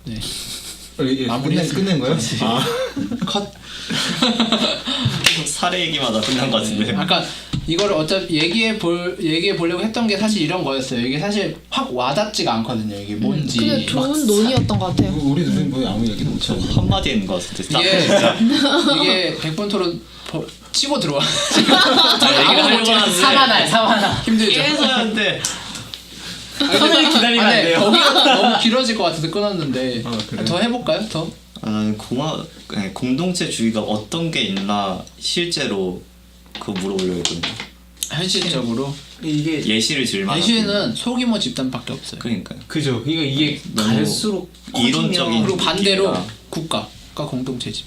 네. 끝낸 거예요? 아. 컷. 사례 얘기마다 끝난 것 같은데. 아까 이거를 어차피 얘기해 보려고 했던 게 사실 이런 거였어요. 이게 사실 확 와닿지가 않거든요. 이게 뭔지. 근데 좋은 논의였던 것 같아요. 우리도 뭐 아무 얘기도 못 하고 한마디 했는 것 같은데. 이게 100번 토론 치고 들어와. 얘기를 하려고 하는데 사만할 힘들죠. 계속 하는데 하늘 기다리면 안 돼요. 거기가 너무 길어질 것 같아서 끊었는데 그래? 더 해볼까요? 더? 나는 공동체주의가 어떤 게 있나 실제로 그거 물어보려고 했거든요. 현실적으로 이게 예시를 들 만한. 예시는 소규모 집단밖에 없어요. 그러니까요. 그죠. 이게 너무 갈수록 이론적인 그리고 반대로 느낌이라. 국가가 공동체 집.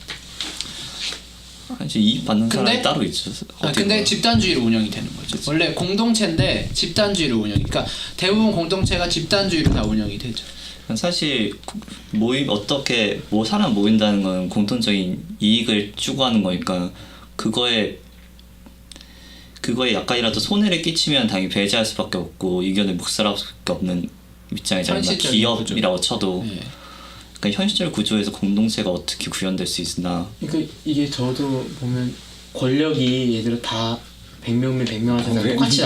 이제 이익 받는 근데- 사람이 따로 있죠. 근데 집단주의로 운영이 되는 거죠. 원래 공동체인데 집단주의로 운영이. 그러니까 대부분 공동체가 집단주의로 다 운영이 되죠. 사실 어떻게 사람 모인다는 건 공통적인 이익을 추구하는 거니까 그거에 약간이라도 손해를 끼치면 당연히 배제할 수밖에 없고 의견을 묵살할 수밖에 없는 입장이잖아요. 현실적인 기업이라고 쳐도. 네. 그러니까 현실적 구조에서 공동체가 어떻게 구현될 수 있나. 그러니까 이게 저도 보면 권력이 예를 들어 다 100명이면 100명한테 그래, 똑같이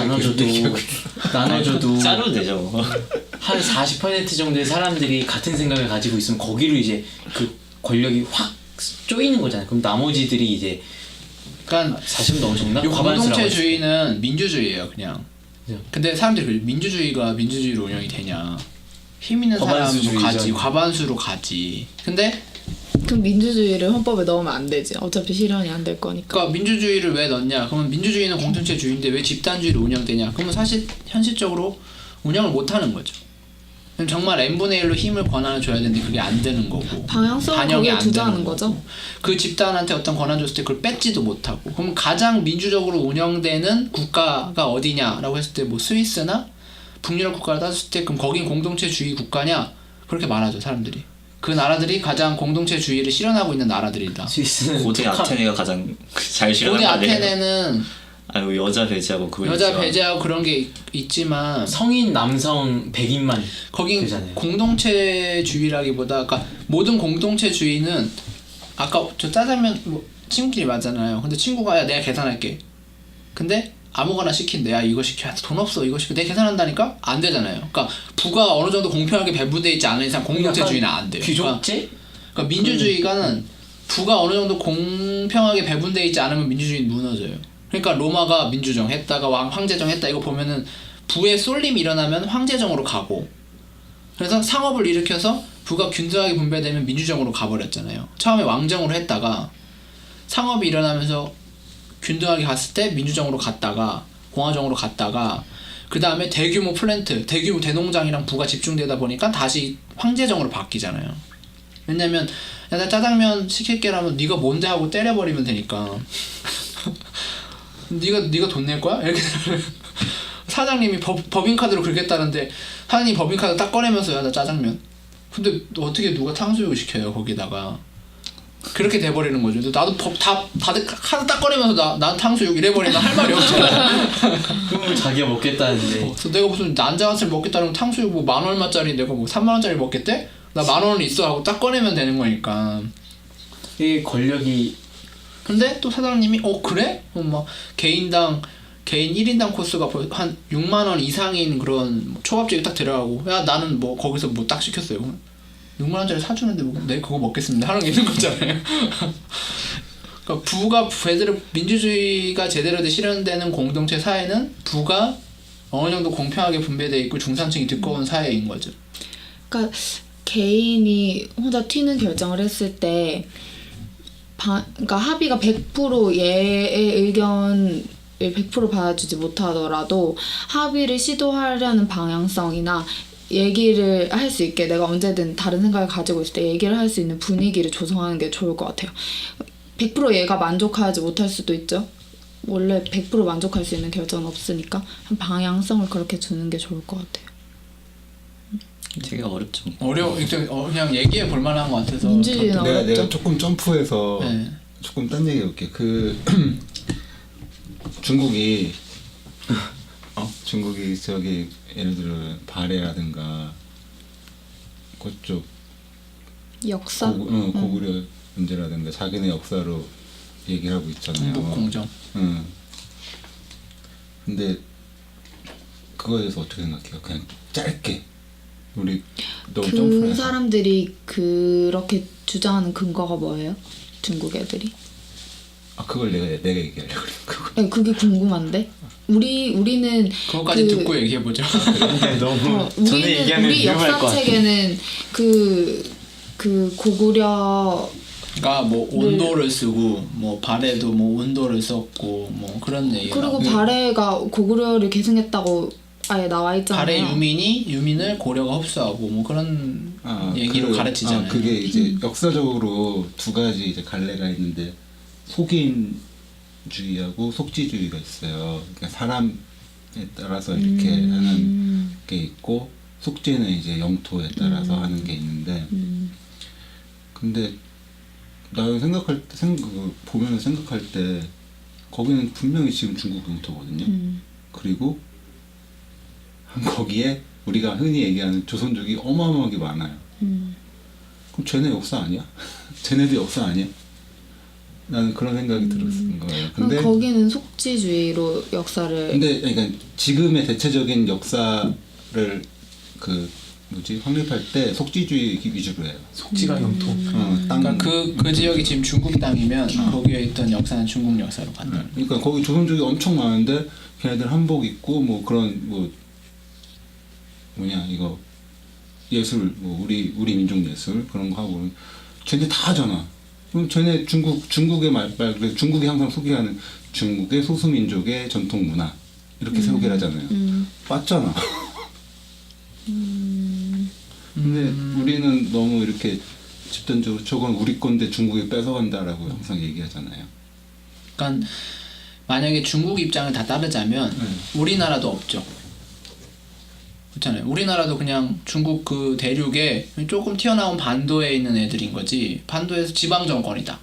나눠줘도 자르면 되죠. 한 40% 정도의 사람들이 같은 생각을 가지고 있으면 거기로 이제 그 권력이 확 쪼이는 거잖아요. 그럼 나머지들이 이제 그러니까 40 너무 적나? 이 공동체주의는 민주주의예요, 그냥. 그죠. 근데 근데 사람들이 민주주의가 민주주의로 운영이 되냐? 힘 있는 사람으로 과반수주의잖아. 가지, 과반수로 가지. 근데 그럼 민주주의를 헌법에 넣으면 안 되지. 어차피 실현이 안 될 거니까. 그러니까 민주주의를 왜 넣냐? 그러면 민주주의는 공동체주의인데 왜 집단주의로 운영되냐? 그러면 사실 현실적으로 운영을 못 하는 거죠. 그럼 정말 n분의 1로 힘을 권한을 줘야 되는데 그게 안 되는 거고. 방향성을 반영이 거기에 안 두자는 되는 거죠. 거고. 그 집단한테 어떤 권한 줬을 때 그걸 뺏지도 못하고. 그럼 가장 민주적으로 운영되는 국가가 어디냐라고 했을 때 뭐 스위스나 북유럽 국가를 따졌을 때 그럼 거긴 공동체주의 국가냐? 그렇게 말하죠, 사람들이. 그 나라들이 가장 공동체주의를 실현하고 있는 나라들이다. 스위스는 고대 아테네가 가장 잘 실현한 고대 거 아니에요? 아테네는 아니 여자 배제하고 그거 여자 있죠. 배제하고 그런 게 있지만 성인 남성 100인만 거긴 그잖아요. 공동체주의라기보다 그러니까 모든 공동체주의는 아까 저 짜장면 뭐 친구끼리 맞잖아요. 근데 친구가 야 내가 계산할게. 근데 아무거나 시킨대. 야 이거 시켜. 돈 없어. 이거 시켜. 내가 계산한다니까? 안 되잖아요. 그러니까 부가 어느 정도 공평하게 배분돼 있지 않은 이상 공동체주의는 안 돼요. 귀족제? 그러니까 민주주의가는 부가 어느 정도 공평하게 배분돼 있지 않으면 민주주의는 무너져요. 그러니까 로마가 민주정 했다가 황제정 했다 이거 보면은 부의 쏠림이 일어나면 황제정으로 가고 그래서 상업을 일으켜서 부가 균등하게 분배되면 민주정으로 가버렸잖아요. 처음에 왕정으로 했다가 상업이 일어나면서 균등하게 갔을 때 민주정으로 갔다가 공화정으로 갔다가 그 다음에 대규모 플랜트, 대규모 대농장이랑 부가 집중되다 보니까 다시 황제정으로 바뀌잖아요. 왜냐면 야, 나 짜장면 시킬게라면 네가 뭔데 하고 때려버리면 되니까 네가 돈 낼 거야? 이렇게 사장님이 법인카드로 긁겠다는데 사장님이 법인카드 딱 꺼내면서 야 나 짜장면 근데 어떻게 누가 탕수육을 시켜요 거기다가 그렇게 돼버리는 거죠. 근데 나도 다들 카드 딱 꺼내면서 난 탕수육 이래버리면 할 말이 없잖아. 그러면 자기가 먹겠다는데 그래서 내가 무슨 난장아찌를 먹겠다는 탕수육 뭐 10,000원짜리 내가 뭐 30,000원짜리 먹겠대? 나 10,000원은 있어 하고 딱 꺼내면 되는 거니까. 이 권력이 근데 또 사장님이 그래? 막 개인 1인당 코스가 한 6만 원 이상인 그런 초밥집에 딱 들어가고 야 나는 뭐 거기서 뭐 딱 시켰어요. 6만 원짜리 사주는데 뭐, 네 그거 먹겠습니다 하는 게 있는 거잖아요. 그러니까 부가 제대로 민주주의가 제대로 실현되는 공동체 사회는 부가 어느 정도 공평하게 분배돼 있고 중산층이 두꺼운 사회인 거죠. 그러니까 개인이 혼자 튀는 결정을 했을 때 그러니까 합의가 100% 얘의 의견을 100% 받아주지 못하더라도 합의를 시도하려는 방향성이나 얘기를 할 수 있게 내가 언제든 다른 생각을 가지고 있을 때 얘기를 할 수 있는 분위기를 조성하는 게 좋을 것 같아요. 100% 얘가 만족하지 못할 수도 있죠. 원래 100% 만족할 수 있는 결정은 없으니까 한 방향성을 그렇게 주는 게 좋을 것 같아요. 되게 어렵죠. 그냥 얘기해 볼 만한 것 같아서. 민주주의는 내가 어렵죠. 조금 점프해서 네. 조금 딴 얘기 해볼게. 중국이 중국이 저기 예를 들어 바레라든가 그쪽 역사. 고구려 문제라든가 자기네 역사로 얘기를 하고 있잖아요. 동북 공정. 응. 근데 그거에 대해서 어떻게 생각해요? 그냥 짧게 우리 너무 그 점프해서. 사람들이 그렇게 주장하는 근거가 뭐예요? 중국 애들이? 그걸 내가 얘기하려고 그래. 그거. 네, 그게 궁금한데. 우리는 그거까지 그- 듣고 얘기해 보죠. 근데 너무 전에 우리는 얘기하면 우리 위험할 것 역사 같아. 책에는 그 고구려 그러니까 뭐 온도를 쓰고 뭐 발에도 뭐 온도를 썼고 뭐 그런 얘기가. 그리고 발해가 고구려를 계승했다고 아예 나와 있잖아요. 발해 유민을 고려가 흡수하고 뭐 그런 얘기로 가르치잖아요. 그게 이제 역사적으로 두 가지 이제 갈래가 있는데 속인주의하고 속지주의가 있어요. 그러니까 사람에 따라서 이렇게 하는 게 있고 속지는 이제 영토에 따라서 하는 게 있는데 근데 나는 보면은 생각할 때 거기는 분명히 지금 중국 영토거든요. 그리고 거기에 우리가 흔히 얘기하는 조선족이 어마어마하게 많아요. 그럼 쟤네 역사 아니야? 쟤네도 역사 아니야? 나는 그런 생각이 들었던 거예요. 근데 거기는 속지주의로 역사를 그러니까 지금의 대체적인 역사를 확립할 때 속지주의 위주로 해요. 속지가 영토. 땅. 그러니까 그 지역이 지금 중국 땅이면 거기에 있던 역사는 중국 역사로 간다. 그러니까 거기 조선족이 엄청 많은데 걔네들 한복 입고 뭐 그런 뭐 이거 예술 뭐 우리 민족 예술 그런 거 하고 쟤네 다 하잖아. 그럼 쟤네 중국의 중국이 항상 소개하는 중국의 소수민족의 전통 문화 이렇게 소개를 하잖아요. 맞잖아. 근데 우리는 너무 이렇게 집단적으로 저건 우리 건데 중국이 뺏어간다라고 항상 얘기하잖아요. 그러니까 만약에 중국 입장을 다 따르자면 우리나라도 없죠. 그렇잖아요. 우리나라도 그냥 중국 그 대륙에 조금 튀어나온 반도에 있는 애들인 거지. 반도에서 지방 정권이다.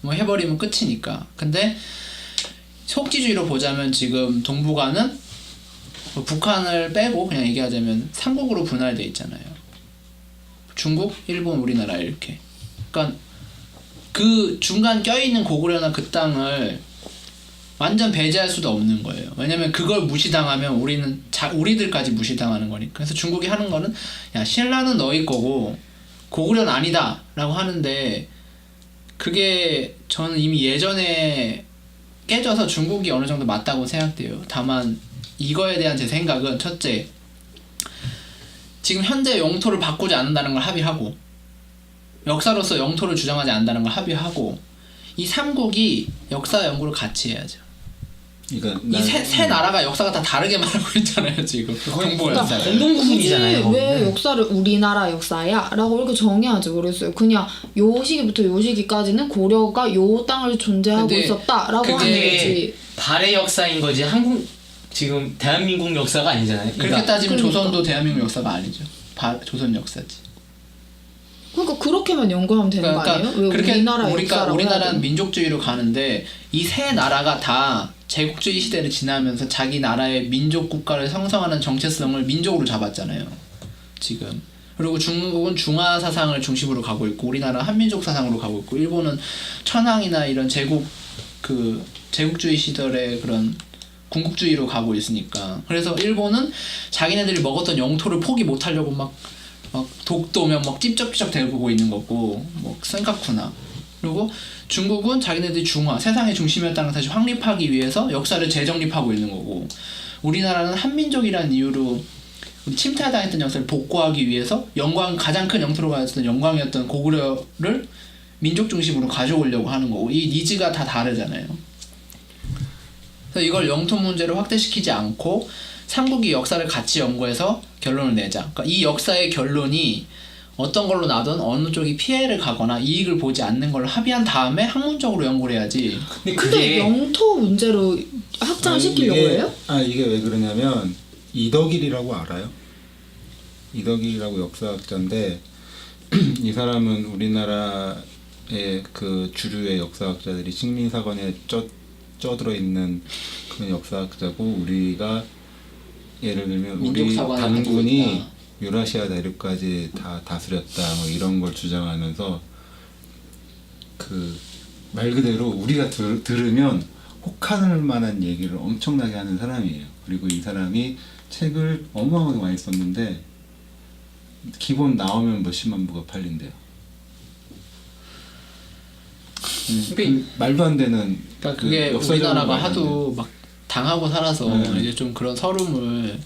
뭐 해버리면 끝이니까. 근데 속지주의로 보자면 지금 동북아는 뭐 북한을 빼고 그냥 얘기하자면 3국으로 분할돼 있잖아요. 중국, 일본, 우리나라 이렇게. 그러니까 그 중간 껴있는 고구려나 그 땅을 완전 배제할 수도 없는 거예요. 왜냐면 그걸 무시당하면 우리들까지 무시당하는 거니까. 그래서 중국이 하는 거는 야 신라는 너희 거고 고구려는 아니다 라고 하는데 그게 저는 이미 예전에 깨져서 중국이 어느 정도 맞다고 생각돼요. 다만 이거에 대한 제 생각은 첫째 지금 현재 영토를 바꾸지 않는다는 걸 합의하고 역사로서 영토를 주장하지 않는다는 걸 합의하고 이 3국이 역사 연구를 같이 해야죠. 그러니까 이 세 나라가 역사가 다 다르게 말하고 있잖아요 지금. 동북아 역사가. 공동 굳이 부분이잖아요. 왜 거기는. 역사를 우리나라 역사야? 라고 이렇게 정의하지 모르겠어요. 그냥 요 시기부터 요 시기까지는 고려가 요 땅을 존재하고 근데 있었다 라고 하는 그게 거지. 발해 역사인 거지 지금 대한민국 역사가 아니잖아요. 그렇게 따지면 그러니까. 조선도 대한민국 역사가 아니죠. 조선 역사지. 그러니까 그렇게만 연구하면 되는 거 아니에요? 왜 그렇게 우리나라 역사라고 우리나라는 해야 민족주의로 가는데 이 세 나라가 다 제국주의 시대를 지나면서 자기 나라의 민족 국가를 형성하는 정체성을 민족으로 잡았잖아요. 지금. 그리고 중국은 중화 사상을 중심으로 가고 있고 우리나라는 한민족 사상으로 가고 있고 일본은 천황이나 이런 제국주의 시절의 그런 군국주의로 가고 있으니까. 그래서 일본은 자기네들이 먹었던 영토를 포기 못하려고 막 독도면 막 찝쩍찝쩍 대보고 있는 거고 뭐 센카쿠나. 그리고 중국은 자기네들이 중화 세상의 중심이었다는 걸 다시 확립하기 위해서 역사를 재정립하고 있는 거고 우리나라는 한민족이라는 이유로 침탈당했던 역사를 복구하기 위해서 가장 큰 영토로 가졌던 영광이었던 고구려를 민족 중심으로 가져오려고 하는 거고 이 니즈가 다 다르잖아요. 그래서 이걸 영토 문제로 확대시키지 않고 삼국이 역사를 같이 연구해서 결론을 내자. 그러니까 이 역사의 결론이 어떤 걸로 나든 어느 쪽이 피해를 가거나 이익을 보지 않는 걸로 합의한 다음에 학문적으로 연구를 해야지. 근데 근데 그게 영토 문제로 확장을 시키려고 해요? 이게 왜 그러냐면 이덕일이라고 알아요? 이덕일이라고 역사학자인데 이 사람은 우리나라의 그 주류의 역사학자들이 식민사관에 쪄들어 있는 그런 역사학자고 우리가 예를 들면 우리 민족사관을 가지고 단군이 있다. 유라시아 대륙까지 다 다스렸다 뭐 이런 걸 주장하면서 그 말 그대로 우리가 들으면 혹한할 만한 얘기를 엄청나게 하는 사람이에요. 그리고 이 사람이 책을 어마어마하게 많이 썼는데 기본 나오면 몇십만 부가 팔린대요. 말도 안 되는 그러니까 그게 역사적으로 우리나라가 말도 안 하도 막 당하고 살아서 이제 좀 그런 서름을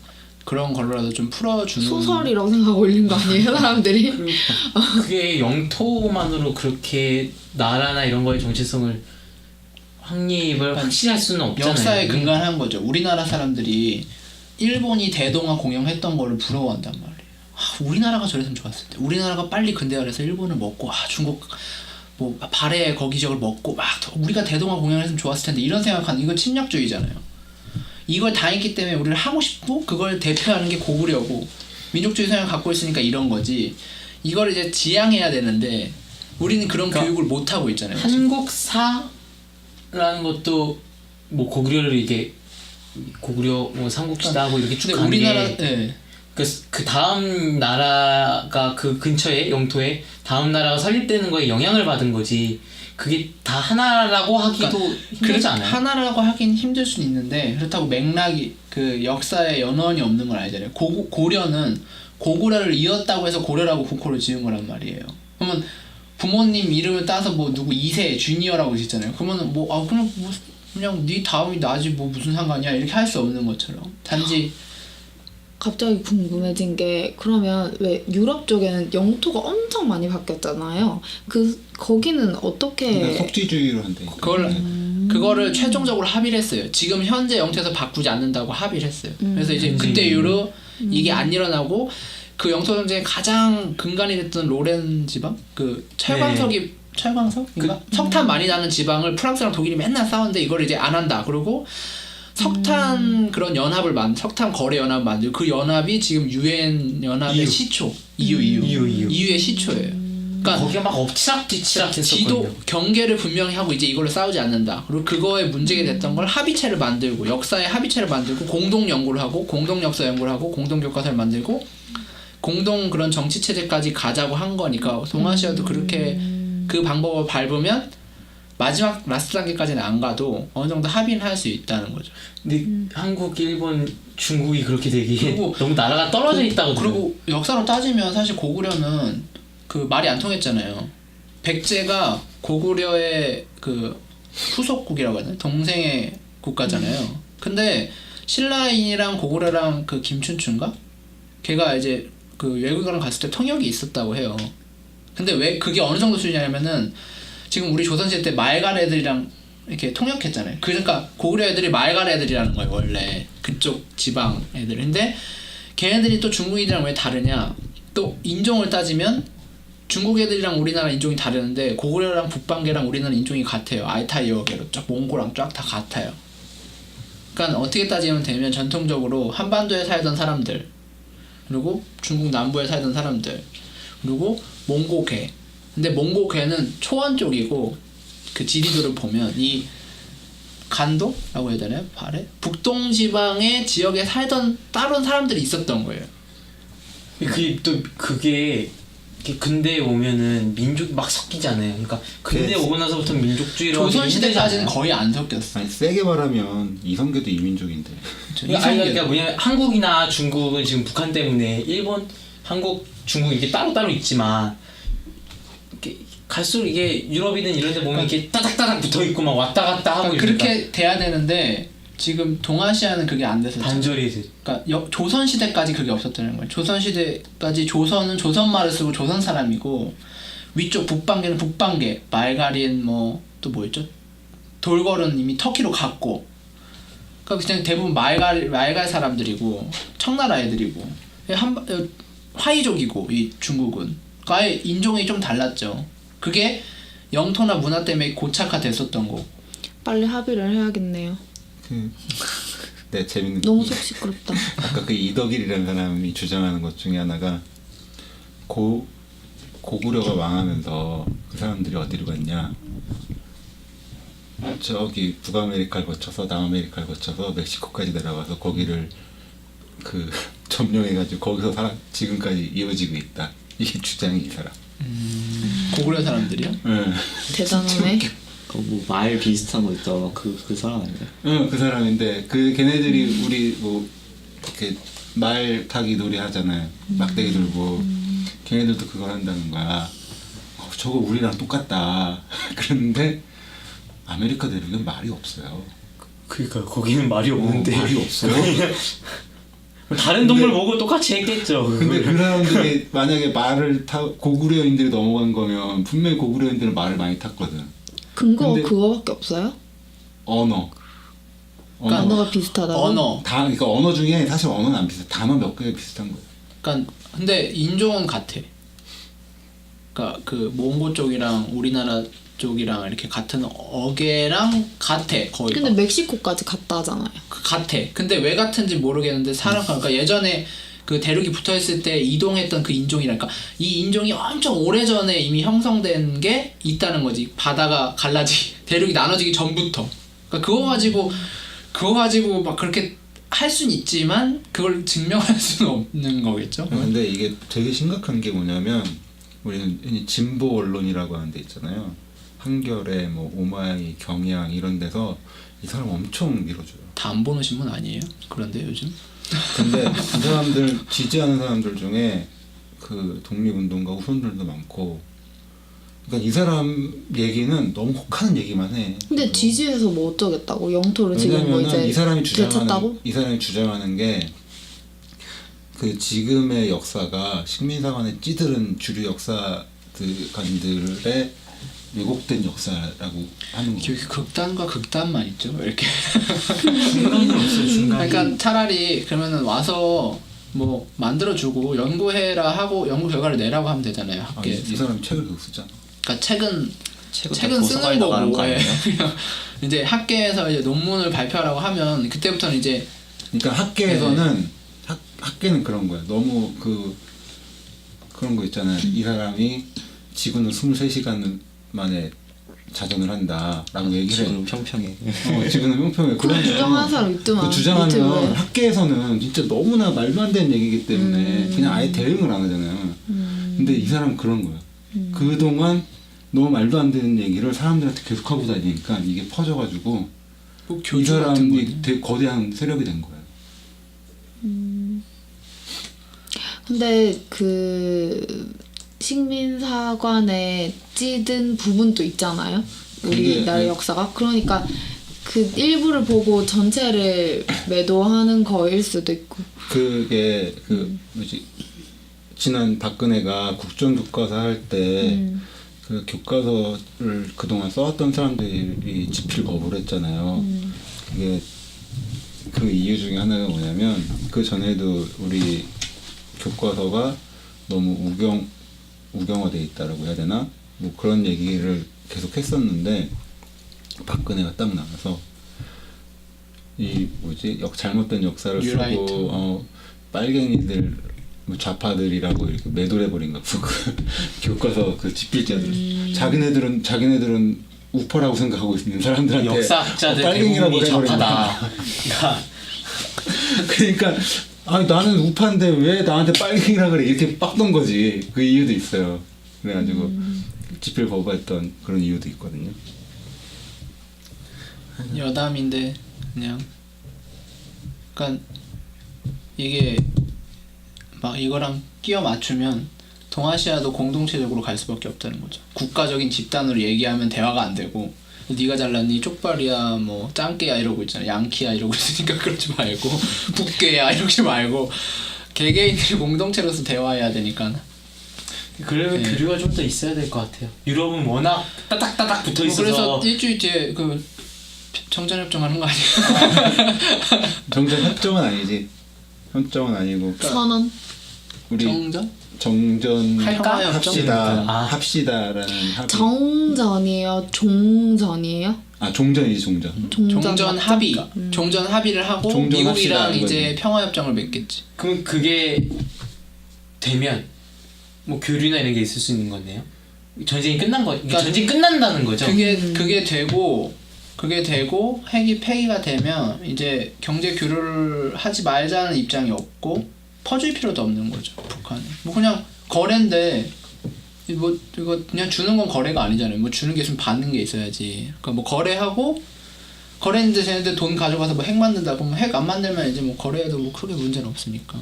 그런 걸로라도 좀 풀어주는 소설이라고 생각하고 올린 거 아니에요 사람들이? 그게 영토만으로 그렇게 나라나 이런 거의 정체성을 확립을 확실할 수는 없잖아요. 역사에 근간한 거죠. 우리나라 사람들이 일본이 대동아 공영했던 거를 부러워한단 말이에요. 우리나라가 저랬으면 좋았을 때, 우리나라가 빨리 근대화해서 일본을 먹고 중국 뭐 발해 거기저걸 먹고 막 우리가 대동아 공영했으면 좋았을 텐데 이런 생각하는 이건 침략주의잖아요. 이걸 당했기 때문에 우리를 하고 싶고 그걸 대표하는 게 고구려고 민족주의 성향을 갖고 있으니까 이런 거지. 이걸 이제 지향해야 되는데 우리는 그런 그러니까 교육을 못 하고 있잖아요. 지금. 한국사라는 것도 뭐 고구려를 이게 고구려 뭐 삼국시다 하고 이렇게 쭉 근데 간 우리나라 게 그 다음 나라가 그 근처에 영토에 다음 나라가 설립되는 거에 영향을 받은 거지. 그게 다 하나라고 하기도 힘들지 않아요? 하나라고 하긴 힘들 수는 있는데 그렇다고 맥락이 그 역사에 연원이 없는 건 아니잖아요. 고려는 고구려를 이었다고 해서 고려라고 국호를 지은 거란 말이에요. 그러면 부모님 이름을 따서 뭐 누구 2세 주니어라고 짓잖아요. 그러면 그냥 네 다음이 나지 뭐 무슨 상관이야 이렇게 할 수 없는 것처럼 단지 갑자기 궁금해진 게 그러면 왜 유럽 쪽에는 영토가 엄청 많이 바뀌었잖아요. 거기는 어떻게 그러니까 속지주의로 한다니까. 그거를 최종적으로 합의를 했어요. 지금 현재 영토에서 바꾸지 않는다고 합의를 했어요. 그래서 이제 그때 이후로 이게 안 일어나고 그 영토 전쟁의 가장 근간이 됐던 로렌 지방 그 철광석인가? 석탄 많이 나는 지방을 프랑스랑 독일이 맨날 싸웠는데 이걸 이제 안 한다. 그리고 석탄 그런 연합을 석탄 거래 연합 만들고 그 연합이 지금 유엔 연합의 시초 EU의 시초예요. 그러니까 거기가 막 엎치락뒤치락 했었거든요. 지도 경계를 분명히 하고 이제 이걸로 싸우지 않는다. 그리고 그거에 문제가 됐던 걸 합의체를 만들고 역사의 합의체를 만들고 공동 연구를 하고 공동 역사 연구를 하고 공동 교과서를 만들고 공동 그런 정치 체제까지 가자고 한 거니까 동아시아도 그렇게 그 방법을 밟으면 마지막 라스트 단계까지는 안 가도 어느 정도 합의는 할 수 있다는 거죠. 근데 한국, 일본, 중국이 그렇게 되기 그리고 너무 나라가 떨어져 있다고 그리고 역사로 따지면 사실 고구려는 그 말이 안 통했잖아요. 백제가 고구려의 그 후속국이라고 하나 동생의 국가잖아요. 근데 신라인이랑 고구려랑 그 김춘추인가? 걔가 이제 그 외국을 갔을 때 통역이 있었다고 해요. 근데 왜 그게 어느 정도 수준이냐면은 지금 우리 조선시대 때 말갈 애들이랑 이렇게 통역했잖아요. 그러니까 고구려 애들이 말갈 애들이라는 거예요. 원래 그쪽 지방 애들. 근데 걔네들이 또 중국인이랑 왜 다르냐? 또 인종을 따지면 중국 애들이랑 우리나라 인종이 다르는데 고구려랑 북방계랑 우리나라 인종이 같아요. 알타이어계로 쫙 몽고랑 쫙 다 같아요. 그러니까 어떻게 따지면 되면 전통적으로 한반도에 살던 사람들 그리고 중국 남부에 살던 사람들 그리고 몽고계. 근데 몽고계는 초원 쪽이고 그 지리도를 보면 이 간도라고 해야 되나요? 발해? 북동 지방의 지역에 살던 다른 사람들이 있었던 거예요. 그게 근대에 오면은 민족이 막 섞이잖아요. 그러니까 근대에 오고 나서부터 민족주의로 조선시대까지는 거의 안 섞였어. 아니 세게 말하면 이성계도 이민족인데. 그러니까 뭐냐면 한국이나 중국은 지금 북한 때문에 일본, 한국, 중국 이렇게 따로따로 있지만 이렇게 갈수록 이게 유럽이든 이런 데 보면 이렇게 따닥따닥 붙어있고 막 왔다 갔다 하고 그렇게 돼야 되는데 지금 동아시아는 그게 안 돼서 단절이 돼. 그러니까 조선시대까지 그게 없었다는 거예요. 조선시대까지 조선은 조선말을 쓰고 조선 사람이고 위쪽 북방계는 북방계 말갈인 뭐 또 뭐 있죠? 돌걸은 이미 터키로 갔고 그러니까 그냥 대부분 말갈 사람들이고 청나라 애들이고 화이족이고 이 중국은 아예 인종이 좀 달랐죠. 그게 영토나 문화 때문에 고착화됐었던 거고. 빨리 합의를 해야겠네요. 네, 재밌는 너무 속 시끄럽다. 아까 그 이덕일이라는 사람이 주장하는 것 중에 하나가 고구려가 망하면서 그 사람들이 어디로 갔냐? 저기 북아메리카를 거쳐서 남아메리카를 거쳐서 멕시코까지 내려가서 거기를 그 점령해가지고 거기서 지금까지 이어지고 있다. 이게 주장이 이 사람. 고구려 사람들이요? 응. 대단하네. 말 비슷한 거 있다. 그 사람 아니에요? 응, 그 사람인데 그 걔네들이 우리 뭐 이렇게 말 타기 놀이 하잖아요. 막대기 들고 걔네들도 그걸 한다는 거야. 저거 우리랑 똑같다. 그런데 아메리카 대륙은 말이 없어요. 그러니까 거기는 말이 없는데 말이 없어요. 다른 동물 보고 똑같이 했겠죠. 근데 그 사람들이 만약에 말을 고구려인들이 넘어간 거면 분명히 고구려인들은 말을 많이 탔거든. 근거가 근데- 그거밖에 없어요? 언어. 언어가 비슷하다고? 언어. 그러니까 언어 중에 사실 언어는 안 비슷해. 단어 몇 개가 비슷한 거예요. 그러니까 근데 인종은 같아. 그러니까 그 몽고 쪽이랑 우리나라 쪽이랑 이렇게 같은 어개랑 같아 거의. 근데 멕시코까지 갔다 하잖아요. 같아. 근데 왜 같은지 모르겠는데 그러니까 예전에 그 대륙이 붙어 있을 때 이동했던 그 인종이랄까 이 인종이 엄청 오래 전에 이미 형성된 게 있다는 거지. 바다가 대륙이 나눠지기 전부터. 그러니까 그거 가지고 막 그렇게 할 수는 있지만 그걸 증명할 수는 없는 거겠죠. 근데 이게 되게 심각한 게 뭐냐면 우리는 흔히 진보 언론이라고 하는 데 있잖아요. 한겨레, 뭐 오마이, 경향 이런 데서 이 사람 엄청 밀어줘요. 다 안 보는 신문 아니에요? 그런데 요즘 근데 이 사람들 지지하는 사람들 중에 그 독립운동가 후손들도 많고, 그러니까 이 사람 얘기는 너무 혹하는 얘기만 해. 근데 지지해서 뭐 어쩌겠다고? 영토를 지금 뭐 왜냐면은 이제 되찾다고? 이 사람이 주장하는 게 그 지금의 역사가 식민사관에 찌들은 주류 역사관들의 왜곡된 역사라고 하는 거예요. 여기 극단과 극단만 있죠. 이렇게. 중간은 없어요. 중간이. 그러니까 차라리 그러면은 와서 뭐 만들어주고 연구해라 하고 연구 결과를 내라고 하면 되잖아요. 이 학계에서. 사람 책을 계속 쓰잖아. 그러니까 책은 책은 쓰는 나가는 거고 거 아니에요? 그냥 이제 학계에서 이제 논문을 발표하라고 하면 그때부터는 이제 그러니까 학계에서는 학계는 그런 거야. 너무 그런 거 있잖아요. 이 사람이 지구는 23시간 만에 자전을 한다라고 얘기를 해. 지금 평평해. 지구는 평평해. 그런 주장하는 사람 있더만. 그 주장하면 유튜브에. 학계에서는 진짜 너무나 말도 안 되는 얘기이기 때문에 그냥 아예 대응을 안 하잖아요. 근데 이 사람은 그런 거야. 그동안 너무 말도 안 되는 얘기를 사람들한테 계속하고 다니니까 이게 퍼져가지고 뭐 이 교주 같은 사람이 거는 되게 거대한 세력이 된 거예요. 근데 그 식민사관에 찌든 부분도 있잖아요. 우리나라 역사가. 그러니까 그 일부를 보고 전체를 매도하는 거일 수도 있고. 그게 뭐지 지난 박근혜가 국정교과서 할 때 그 교과서를 그동안 써왔던 사람들이 집필 거부를 했잖아요. 그게 그 이유 중에 하나가 뭐냐면 그 전에도 우리 교과서가 너무 우경화돼 있다라고 해야 되나? 뭐 그런 얘기를 계속 했었는데 박근혜가 딱 나와서 이 뭐지 잘못된 역사를 뉴라이트. 쓰고 빨갱이들 뭐 좌파들이라고 이렇게 매도해버린 거고 그 교과서 그 집필자들 자기네들은 우파라고 생각하고 있는 사람들한테 역사학자들 빨갱이라고 대부분이 해버린다. 좌파다. 그러니까 아니 나는 우파인데 왜 나한테 빨갱이라 그래 이렇게 빡던 거지. 그 이유도 있어요. 그래가지고 집필 거부했던 그런 이유도 있거든요. 여담인데 그냥 그러니까 이게 막 이거랑 끼워 맞추면 동아시아도 공동체적으로 갈 수밖에 없다는 거죠. 국가적인 집단으로 얘기하면 대화가 안 되고 네가 잘났니 쪽발이야 뭐 짱깨야 이러고 있잖아. 양키야 이러고 있으니까 그러지 말고 북괴야 이러지 말고 개개인들이 공동체로서 대화해야 되니까. 그래도 네. 교류가 좀 더 있어야 될 것 같아요. 유럽은 워낙 따닥따닥 붙어 있어서. 그래서 일주일 뒤에 그 정전협정하는 거 아니야? 정전 협정은 아니지. 협정은 아니고 선언. 우리 정전 할까? 합시다. 아. 합시다라는 합의. 정전이에요? 종전이에요? 종전이지 종전. 종전 맞죠? 합의. 종전 합의를 하고 종전합시다, 미국이랑 이거지. 이제 평화협정을 맺겠지. 그럼 그게 되면 뭐 교류나 이런 게 있을 수 있는 거네요. 전쟁이 끝난 거. 그러니까 전쟁이 끝난다는 거죠. 그게 되고 그게 되고 핵이 폐기가 되면 이제 경제 교류를 하지 말자는 입장이 없고 퍼줄 필요도 없는 거죠 북한이. 뭐 그냥 거래인데 뭐 이거 그냥 주는 건 거래가 아니잖아요. 뭐 주는 게 있으면 받는 게 있어야지. 그러니까 뭐 거래하고 거래했는데 쟤네들 돈 가져가서 뭐 핵 만든다 그러면 핵 안 만들면 이제 뭐 거래해도 뭐 크게 문제는 없으니까.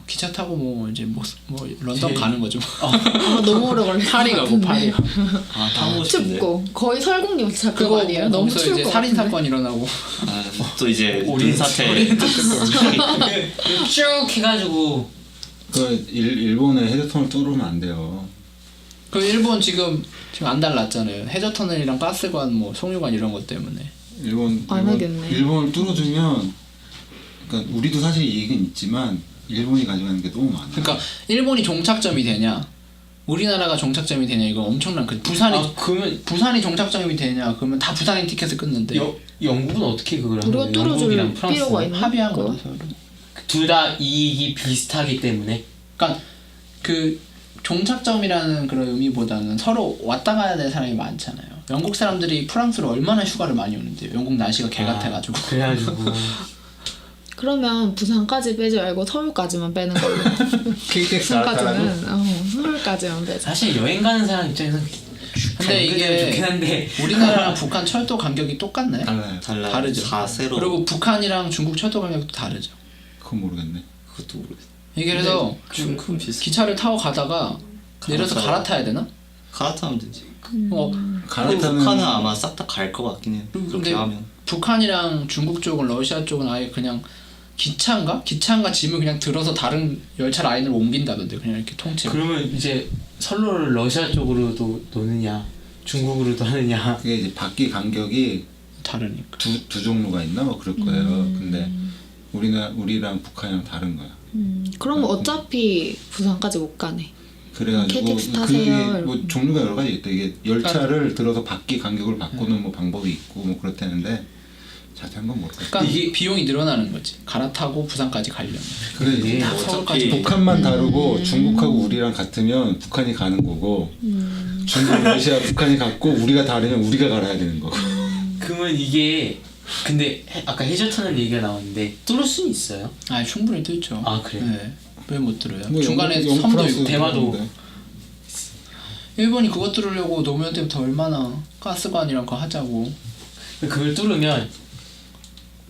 기차 타고 뭐 이제 뭐 런던 가는 거죠. 너무 오래 걸릴 파리 것 가고 같은데. 파리. 아 타고 싶은데. 춥고 거의 설국열 작가 그거 아니에요? 너무 거기서 추울 이제 것 살인 같은데. 사건 일어나고. 또 이제 온 사태. 쭉 해가지고 그 일본의 해저턴을 뚫으면 안 돼요. 그 일본 지금 안 달랐잖아요. 해저터널이랑 가스관 뭐 송유관 이런 것 때문에. 안 하겠네. 일본을 뚫어주면 그러니까 우리도 사실 이익은 있지만 일본이 가져가는 게 너무 많아. 그러니까 일본이 종착점이 되냐, 우리나라가 종착점이 되냐 이거 엄청난 그 그러면 부산이 종착점이 되냐 그러면 다 부산행 티켓을 끊는데 영국은 어떻게 그걸 한 우리가 거예요? 뚫어줄 영국이랑 프랑스 필요가 있나? 합의한 그거? 거라서. 둘 다 이익이 비슷하기 때문에. 그러니까 그 종착점이라는 그런 의미보다는 서로 왔다 가야 될 사람이 많잖아요. 영국 사람들이 프랑스로 얼마나 휴가를 많이 오는데요. 영국 날씨가 개 같아가지고. 그래가지고 그러면 부산까지 빼지 말고 서울까지만 빼는 걸로. KTX 갈아타라고? 서울까지는 서울까지만 빼자. 사실 여행 가는 사람 입장에서 근데 이게 좋긴 한데 우리나라랑 북한 철도 간격이 똑같나요? 달라요. 달라요. 다르죠. 4세로. 그리고 북한이랑 중국 철도 간격도 다르죠. 그건 모르겠네. 그것도 모르겠어. 이게 그래서 큰 비슷. 기차를 타고 가다가 내려서 갈아타야 되나? 갈아타면 되지. 어, 갈아타는 북한은 아마 싹 다 갈 것 같긴 해요. 그렇게 근데 하면. 북한이랑 중국 쪽은 러시아 쪽은 아예 그냥 기차인가 짐을 그냥 들어서 다른 열차 라인으로 옮긴다던데 그냥 이렇게 통째로. 그러면 이제 선로를 러시아 쪽으로도 노느냐 중국으로도 하느냐. 그게 이제 바퀴 간격이 다르니까. 두 종류가 있나 뭐 그럴 거예요. 근데 우리랑 북한이랑 다른 거야. 그럼 어차피 부산까지 못 가네. 그래가지고 KTX 타세요, 그게 뭐 이러고. 종류가 여러 가지 있다. 이게 열차를 들어서 바퀴 간격을 바꾸는 뭐 방법이 있고 뭐 그렇다는데 자세한 건 모르겠어. 그러니까 이게 비용이 늘어나는 거지. 갈아타고 부산까지 가려면. 그래 이게 다 서울까지 북한만 다르고 중국하고 우리랑 같으면 북한이 가는 거고 중국, 러시아, 북한이 같고 우리가 다르면 우리가 갈아야 되는 거고. 그러면 이게 근데 아까 해저터널 얘기가 나왔는데 뚫을 수는 있어요? 아 충분히 뚫죠. 아, 그래요? 네. 왜 못 들어요? 뭐 중간에 영국, 섬도 프랑스 있고. 대마도. 그런데. 일본이 그거 뚫으려고 노무현 때부터 얼마나 가스관이랑 그거 하자고. 그걸 뚫으면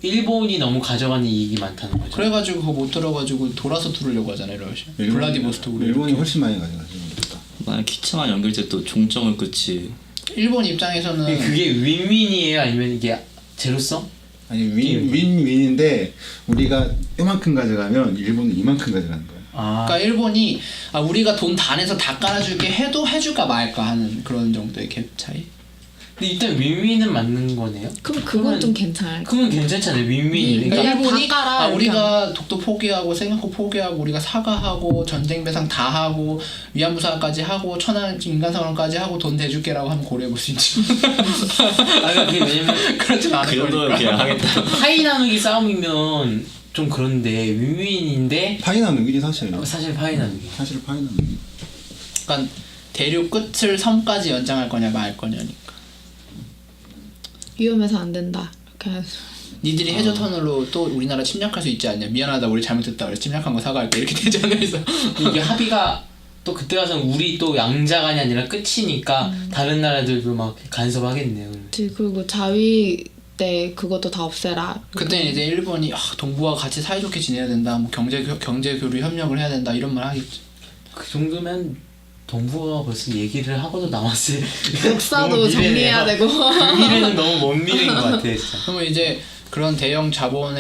일본이 너무 가져가는 이익이 많다는 거죠. 그래가지고 그거 못 들어가지고 돌아서 뚫으려고 하잖아요, 러시아. 블라디보스토크로. 일본이 훨씬 많이 가져가죠. 우리보다. 만약 기차만 연결돼 또 종점을 끝이. 일본 입장에서는 그게 윈윈이에요? 아니면 이게 제로성? 아니 윈윈인데 우리가 이만큼 가져가면 일본은 이만큼 가져가는 거야. 그러니까 일본이 우리가 돈 다 내서 다 깔아줄게 해도 해줄까 말까 하는 그런 정도의 갭 차이. 근데 일단 윈윈은 맞는 거네요? 그럼 그건 좀 괜찮을 것 그건 괜찮잖아요. 윈윈이니까. 그러니까 내가 일본이 다 깔아, 이렇게 우리가 독도 포기하고 생각고 포기하고 우리가 사과하고 전쟁 배상 다 하고 위안부사까지 하고 천안 인간상원까지 하고 돈 대줄게라고 하면 고려해볼 수 있지. 그게 왜냐면 그렇진 않을 그 정도면 거니까. 그냥 하겠다. 파이 나누기 싸움이면 좀 그런데 윈윈인데 파이나는 위기 사실이에요. 사실 파이 나누기. 사실 파이나는 위기. 그러니까 대륙 끝을 섬까지 연장할 거냐 말 거냐니까. 위험해서 안 된다. 이렇게 해서. 니들이 해저 터널로 또 우리나라 침략할 수 있지 않냐? 미안하다 우리 잘못했다 그래 침략한 거 사과할게 이렇게 되지 않아 있어. 이게 합의가 또 그때 가서 우리 또 양자간이 아니라 끝이니까 다른 나라들도 막 간섭하겠네요. 그리고 자위 때 그것도 다 없애라. 그때는 이제 일본이 동북아 같이 사이좋게 지내야 된다, 뭐 경제 교류 협력을 해야 된다 이런 말 하겠지. 그 정도면 동북아가 벌써 얘기를 하고도 남았을. 역사도 너무 정리해야 미래네요. 되고. 그 미래는 너무 먼 미래인 것 같아 진짜. 그러면 이제 그런 대형 자본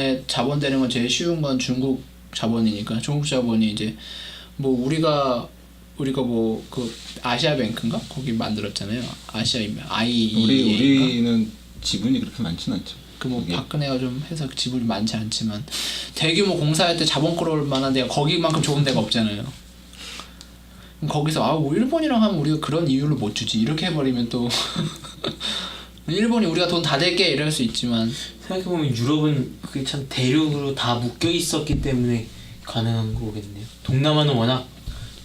되는 건 제일 쉬운 건 중국 자본이니까 중국 자본이 이제 뭐 우리가 뭐 그 아시아뱅크인가 거기 만들었잖아요. 우리는 지분이 그렇게 많지는 않죠. 뭐 박근혜가 좀 해서 지분이 많지 않지만 대규모 공사할 때 자본 끌어올 만한 데가 거기만큼 좋은 데가 없잖아요. 그럼 거기서 뭐 일본이랑 하면 우리가 그런 이유를 못 주지 이렇게 해버리면 또 일본이 우리가 돈 다 댈게 이럴 수 있지만 생각해보면 유럽은 그게 참 대륙으로 다 묶여 있었기 때문에 가능한 거겠네요. 동남아는 워낙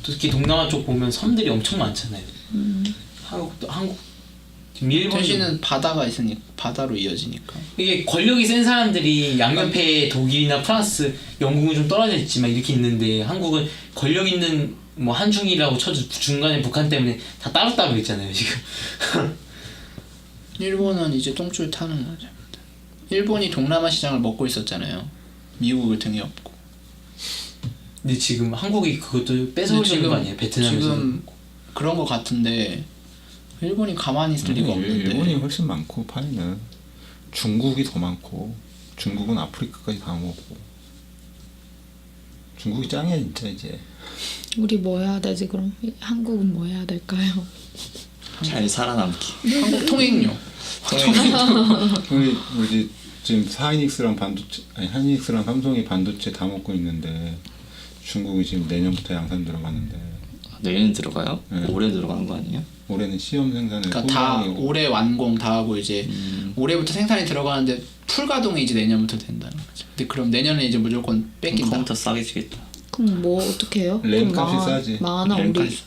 특히 동남아 쪽 보면 섬들이 엄청 많잖아요. 한국 지금 일본 대신은 바다가 있으니까 바다로 이어지니까. 이게 권력이 센 사람들이 양옆에 독일이나 프랑스, 영국은 좀 떨어져 있지만 이렇게 있는데 한국은 권력 있는 뭐 한중이라고 쳐도 중간에 북한 때문에 다 따로따로 있잖아요 지금. 일본은 이제 똥줄 타는 거죠. 일본이 동남아 시장을 먹고 있었잖아요. 미국을 등에 업고. 근데 지금 한국이 그것도 뺏어오려는 거 아니에요? 베트남에서. 지금 그런 거 같은데 일본이 가만히 있을 리가 없는데. 일본이 훨씬 많고 파이는 중국이 더 많고 중국은 아프리카까지 다 먹고 중국이 짱이야 진짜 이제. 우리 뭐 해야 되지 그럼? 한국은 뭐 해야 될까요? 잘 살아남기. 한국 통행료. 우리 뭐지 지금 하이닉스랑 반도체 아니 하이닉스랑 삼성이 반도체 다 먹고 있는데 중국이 지금 내년부터 양산 들어가는데 내년 들어가요? 네. 올해 들어가는 거 아니에요? 올해는 시험 생산에 그러니까 다 소량이고 올해 완공 다 하고 이제 올해부터 생산이 들어가는데 풀 가동이 이제 내년부터 된다는 거죠. 근데 그럼 내년에 이제 무조건 뺏긴다. 컴퓨터 싸게 주겠다. 그럼 뭐 어떻게 해요? 램 그럼 값이 싸지. 망하나 램 우리. 값이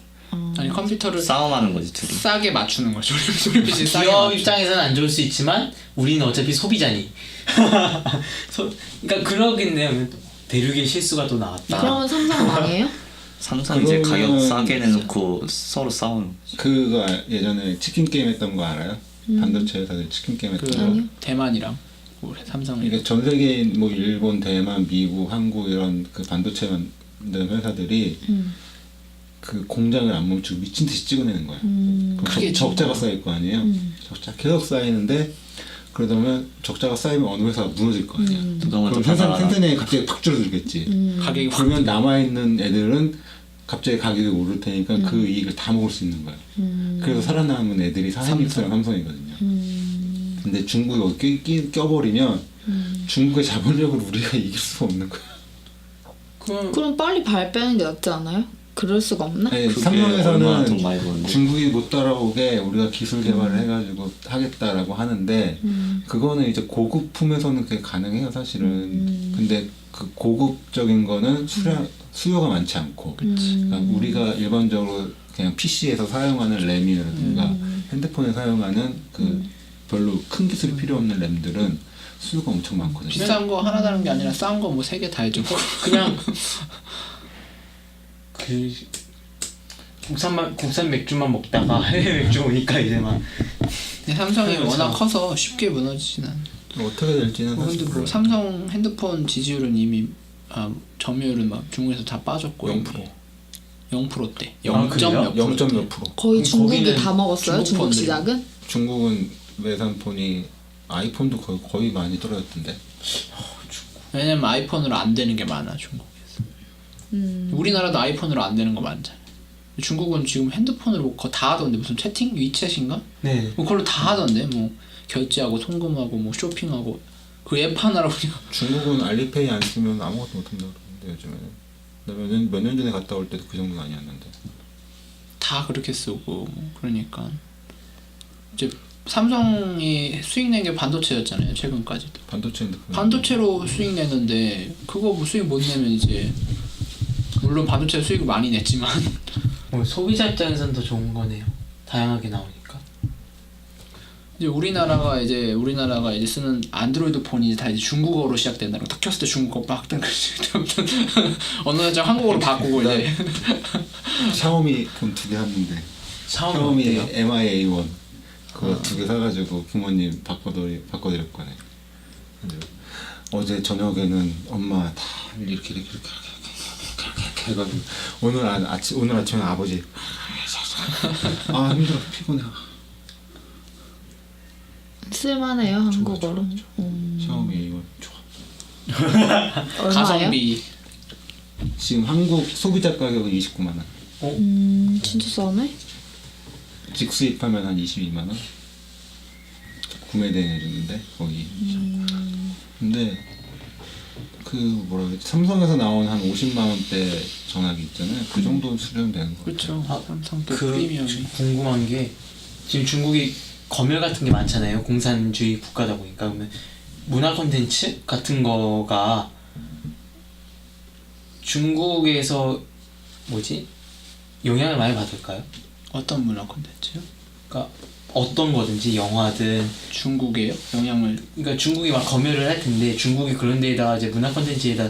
아니 컴퓨터를 싸움하는 거지 둘이. 싸게 맞추는 거죠. 조립빛이 싸게 기업 맞추는. 입장에서는 안 좋을 수 있지만 우리는 어차피 소비자니. 그러니까 그러겠네요. 대륙의 실수가 또 나왔다. 그러면 삼성 망해요? 삼성 이제 가격 그러면 싸게 내놓고 서로 싸우는 거지. 그거 예전에 치킨 게임 했던 거 알아요? 반도체 회사들 치킨 게임 했던 그 거. 아니요. 대만이랑 삼성이. 이게 전 세계 뭐 일본, 대만, 미국, 한국 이런 그 반도체 만드는 회사들이 그 공장을 안 멈추고 미친 듯이 찍어내는 거야. 그럼 그게 적자가 쌓일 거 아니에요? 적자 계속 쌓이는데 그러다면 적자가 쌓이면 어느 회사가 무너질 거 아니야. 그동안 그럼 좀 받아라. 생산량이 갑자기 팍 줄어들겠지. 가격이 확 그러면 남아 있는 애들은 갑자기 가격이 오를 테니까 그 이익을 다 먹을 수 있는 거야. 그래서 살아남은 애들이 하이닉스랑 삼성이거든요. 근데 중국이 껴버리면 중국의 자본력을 우리가 이길 수가 없는 거야. 그럼 빨리 발 빼는 게 낫지 않아요? 그럴 수가 없나? 아니, 그게 얼마나 돈 삼성에서는 많이 버는데. 중국이 못 따라오게 우리가 기술 개발을 해가지고 하겠다라고 하는데 그거는 이제 고급품에서는 그게 가능해요 사실은. 근데 그 고급적인 거는 수요가 많지 않고 그러니까 우리가 일반적으로 그냥 PC에서 사용하는 램이라든가 핸드폰에 사용하는 그 별로 큰 기술이 필요 없는 램들은 수요가 엄청 많거든요. 비싼 거 하나 다른 게 아니라 싼 거 뭐 세 개 다 해주고. 그냥 그 국산 맥주만 먹다가 해외 맥주 오니까 이제 막 근데 삼성이 그렇죠. 워낙 커서 쉽게 무너지진 않아. 어떻게 될지는 사실 근데 뭐 몰라요. 삼성 핸드폰 지지율은 이미 점유율은 막 중국에서 다 빠졌고 0%. 0%대. 아, 그래요? 0점 몇 프로. 거의 중국이 거기는 다 먹었어요? 중국 중국 폰들이. 시작은? 중국은 외산폰이 아이폰도 거의 많이 떨어졌던데. 왜냐면 아이폰으로 안 되는 게 많아 중국에서. 우리나라도 아이폰으로 안 되는 거 많잖아. 중국은 지금 핸드폰으로 뭐 그거 다 하던데 무슨 채팅? 위챗인가? 네. 뭐 그걸로 다 하던데 뭐 결제하고 송금하고 뭐 쇼핑하고 그 앱 하나로 그냥. 중국은 알리페이 안 쓰면 아무것도 못한다 그러는데 요즘에는. 나 몇 년 전에 갔다 올 때도 그 정도는 아니었는데. 다 그렇게 쓰고 뭐 그러니까 이제 삼성이 수익 낸 게 반도체였잖아요 최근까지도. 반도체 핸드폰. 반도체로 수익 내는데 그거 뭐 수익 못 내면 이제 물론 반도체 수익을 많이 냈지만 소비자 입장에서는 더 좋은 거네요. 다양하게 나오니까. 이제 우리나라가 이제 쓰는 안드로이드 폰이 이제 다 이제 중국어로 시작된다는 거. 딱 켰을 때 중국어 막 뜨는 거지. 어느 날 한국어로 바꾸고 이제 샤오미 폰 2개 샀는데. 샤오미 어때요? MI-A1 그거 2개 사가지고 부모님 바꿔드렸거든요. 어제 저녁에는 엄마 다 이렇게 해가지고 오늘 아침에 아버지 아 힘들어 피곤해. 쓸만해요 한국어로. 샤오미 A1 좋아. 얼마예요? 가성비. 지금 한국 소비자 가격은 29만 원. 진짜 싸네. 직수입하면 한 22만 원. 구매 대행해주는데 거기. 근데 그 뭐라 그러지? 삼성에서 나온 한 50만 원대 전화기 있잖아요. 그 정도 수준 되는 거. 그렇죠. 삼성 또 그 프리미엄이. 궁금한 게 지금 중국이 검열 같은 게 많잖아요. 공산주의 국가다 보니까 그러면 문화 콘텐츠 같은 거가 중국에서 뭐지 영향을 많이 받을까요? 어떤 문화 콘텐츠요? 그러니까 어떤 거든지 영화든 중국에요? 영향을 그러니까 중국이 막 검열을 할 텐데 중국이 그런 데에다가 이제 문화 콘텐츠에다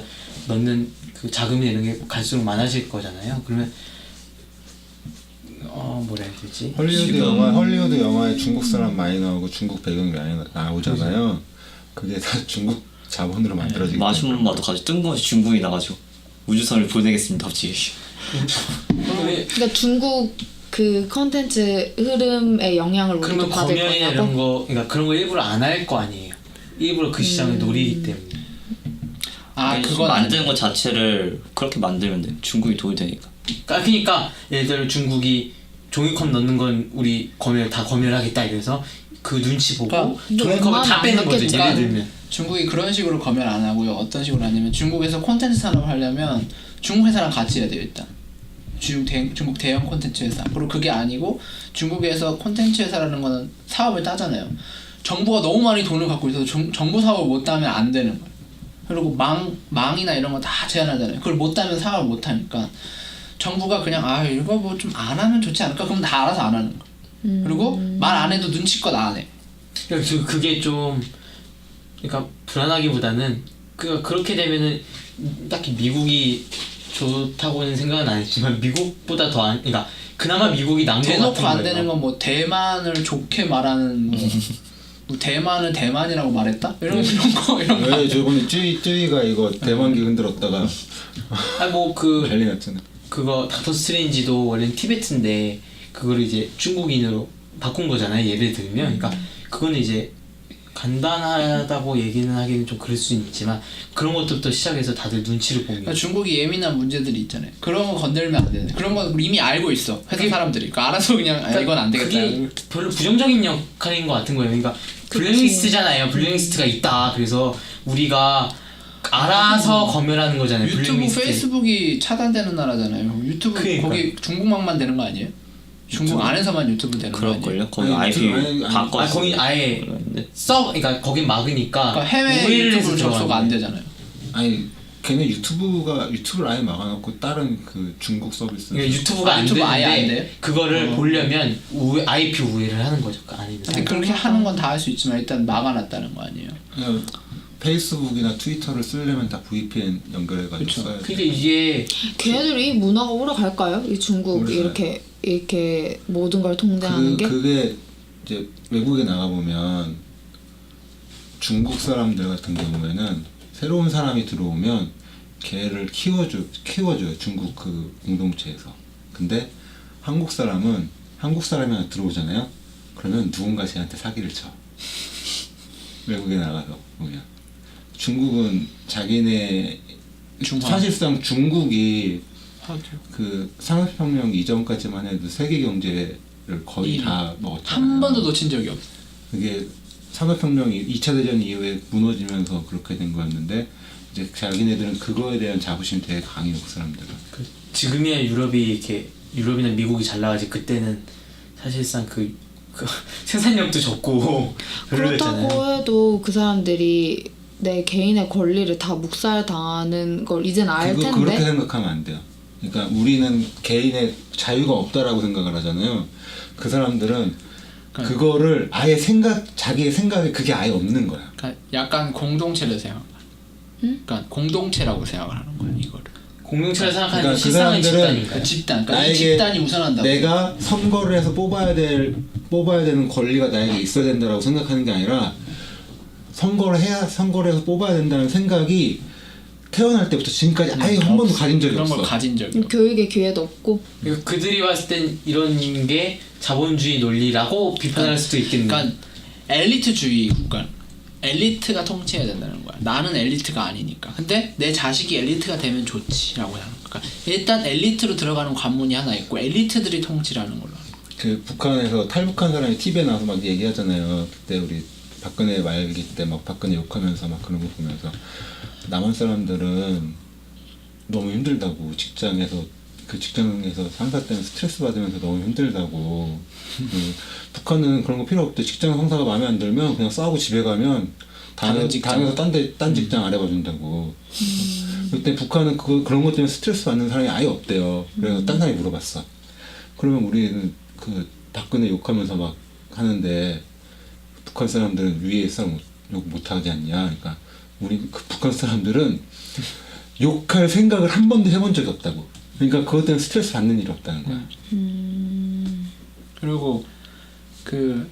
넣는 그 자금이나 이런 게 갈수록 많아질 거잖아요. 그러면 뭐라 해야 되지? 헐리우드 영화에 중국 사람 많이 나오고 중국 배경이 많이 나오잖아요. 그게 다 중국 자본으로 만들어지기 마시면 때문에. 봐도 갑자기 뜬금없이 중국이 나가지고 우주선을 보내겠습니다 갑자기. 그러니까 중국 그 컨텐츠 흐름에 영향을 우리도 그러면 받을 검열이나 거냐고? 이런 거 그러니까 그런 거 일부러 안 할 거 아니에요. 일부러 그 시장을 노리기 때문에. 그건 만드는 것 자체를 그렇게 만들면 돼. 중국이 돈이 되니까. 그러니까 예를 들어 중국이 종이컵 넣는 건 우리 다 검열하겠다 이래서 그 눈치 보고 그러니까 종이컵을 다 빼는 거죠. 넣겠지. 예를 들면. 중국이 그런 식으로 검열 안 하고요. 어떤 식으로 하냐면 중국에서 콘텐츠 산업을 하려면 중국 회사랑 같이 해야 돼요 일단. 중국 대형 콘텐츠 회사. 그리고 그게 아니고 중국에서 콘텐츠 회사라는 거는 사업을 따잖아요. 정부가 너무 많이 돈을 갖고 있어서 정부 사업을 못 따면 안 되는 거예요. 그리고 망이나 이런 거 다 제한하잖아요. 그걸 못 따면 사업을 못 하니까 정부가 그냥 이거 뭐 좀 안 하면 좋지 않을까? 그럼 다 알아서 안 하는 거예요. 그리고 말 안 해도 눈치껏 안 해. 그러니까 그게 좀 그러니까 불안하기보다는 그렇게 되면은 딱히 미국이 좋다고는 생각은 안 했지만 미국보다 그러니까 그나마 미국이 난 거 같은 대놓고 안 거예요. 되는 건 뭐 대만을 좋게 말하는 뭐 대만을 대만이라고 말했다? 이런 거 왜 저번에 쯔이가 이거 대만기 흔들었다가 아뭐그 난리 났잖아. 그거 닥터 스트레인지도 원래는 티베트인데 그거를 이제 중국인으로 바꾼 거잖아요. 예를 들면 그러니까 그거는 이제 간단하다고 얘기는 하기는 좀 그럴 수는 있지만 그런 것들부터 시작해서 다들 눈치를 보는 그러니까 중국이 예민한 문제들이 있잖아요. 그런 거 건들면 안 되는. 그런 건 이미 알고 있어. 회사 사람들이. 그러니까 알아서 그냥 이건 안 되겠다. 그게 별로 부정적인 역할인 것 같은 거예요. 그러니까 블랙리스트잖아요. 블랙리스트가 있다. 그래서 우리가 알아서 검열하는 거잖아요. 유튜브, 블랙리스트. 페이스북이 차단되는 나라잖아요. 유튜브 그러니까. 거기 중국망만 되는 거 아니에요? 중국 안에서만 유튜브 되는 거 아니에요? 그럴걸요? 거기 아니, IP 아니, 바꿔. 거기 아예 그러는데. 그러니까 거긴 막으니까 그러니까 해외 오해를 해서 유튜브 접속 안 들어가는데. 되잖아요. 아니 걔네 유튜브를 아예 막아놓고 다른 그 중국 서비스. 그러니까 유튜브가 안 유튜브 아예 안 되는데 돼요? 그거를 보려면 IP 우회를 하는 거죠. 그 안에 있는 근데 사람이. 그렇게 하는 건 다 할 수 있지만 일단 막아놨다는 거 아니에요? 그냥 페이스북이나 트위터를 쓰려면 다 VPN 연결해가지고 그쵸. 써야 돼. 그러니까 이게 걔네들이 이 문화가 오래 갈까요? 이 중국 모르겠어요. 이렇게 모든 걸 통제하는 게? 그게 이제 외국에 나가 보면 중국 사람들 같은 경우에는 새로운 사람이 들어오면 걔를 키워줘요 중국 그 공동체에서. 근데 한국 사람이 하나 들어오잖아요. 그러면 누군가 쟤한테 사기를 쳐. 외국에 나가서 보면 중국은 자기네 사실상 중국이 그 산업혁명 이전까지만 해도 세계 경제를 거의 다 먹었잖아요. 한 번도 놓친 적이 없어. 그게 산업혁명이 2차 대전 이후에 무너지면서 그렇게 된 거였는데 이제 자기네들은 그거에 대한 자부심이 되게 강해요 그 사람들은. 지금이야 유럽이나 미국이 잘 나가지 그때는 사실상 그 생산력도 적고 별로였잖아요. 그렇다고 해도 그 사람들이 내 개인의 권리를 다 묵살당하는 걸 이젠 알 텐데. 그렇게 생각하면 안 돼요. 그러니까 우리는 개인의 자유가 없다라고 생각을 하잖아요. 그 사람들은 그거를 아예 자기의 생각에 그게 아예 없는 거야. 그러니까 약간 공동체를 생각해. 그러니까 공동체라고 생각을 하는 거야 이거를. 공동체를 생각하는 그러니까 그 실상은 사람들은 집단인가요? 집단. 그러니까 이 나에게 집단이 우선한다고. 내가 선거를 해서 뽑아야 되는 권리가 나에게 있어야 된다라고 생각하는 게 아니라 선거를 해서 뽑아야 된다는 생각이 태어날 때부터 지금까지 아예 한 번도 가진 적이 그런 없어. 걸 가진 적이 없어. 교육의 기회도 없고. 그러니까 그들이 봤을 땐 이런 게 자본주의 논리라고 비판할 수도 있겠네. 그러니까 엘리트주의 국가. 엘리트가 통치해야 된다는 거야. 나는 엘리트가 아니니까. 근데 내 자식이 엘리트가 되면 좋지라고 하는 거야. 그러니까 일단 엘리트로 들어가는 관문이 하나 있고 엘리트들이 통치를 하는 걸로. 그 북한에서 탈북한 사람이 TV에 나와서 막 얘기하잖아요. 그때 우리 박근혜 말기 때 막 박근혜 욕하면서 막 그런 거 보면서 남한 사람들은 너무 힘들다고 직장에서 상사 때문에 스트레스 받으면서 너무 힘들다고. 북한은 그런 거 필요 없대. 직장 상사가 마음에 안 들면 그냥 싸우고 집에 가면 다음에서 딴 직장 알아봐 준다고. 그때 북한은 그런 것 때문에 스트레스 받는 사람이 아예 없대요. 그래서 딴 사람이 물어봤어. 그러면 우리는 그 박근혜 욕하면서 막 하는데 북한 사람들은 위에 사람 욕 못하지 않냐. 그러니까 우리 그 북한 사람들은 욕할 생각을 한 번도 해본 적이 없다고. 그러니까 그것 때문에 스트레스 받는 일이 없다는 거야. 그리고 그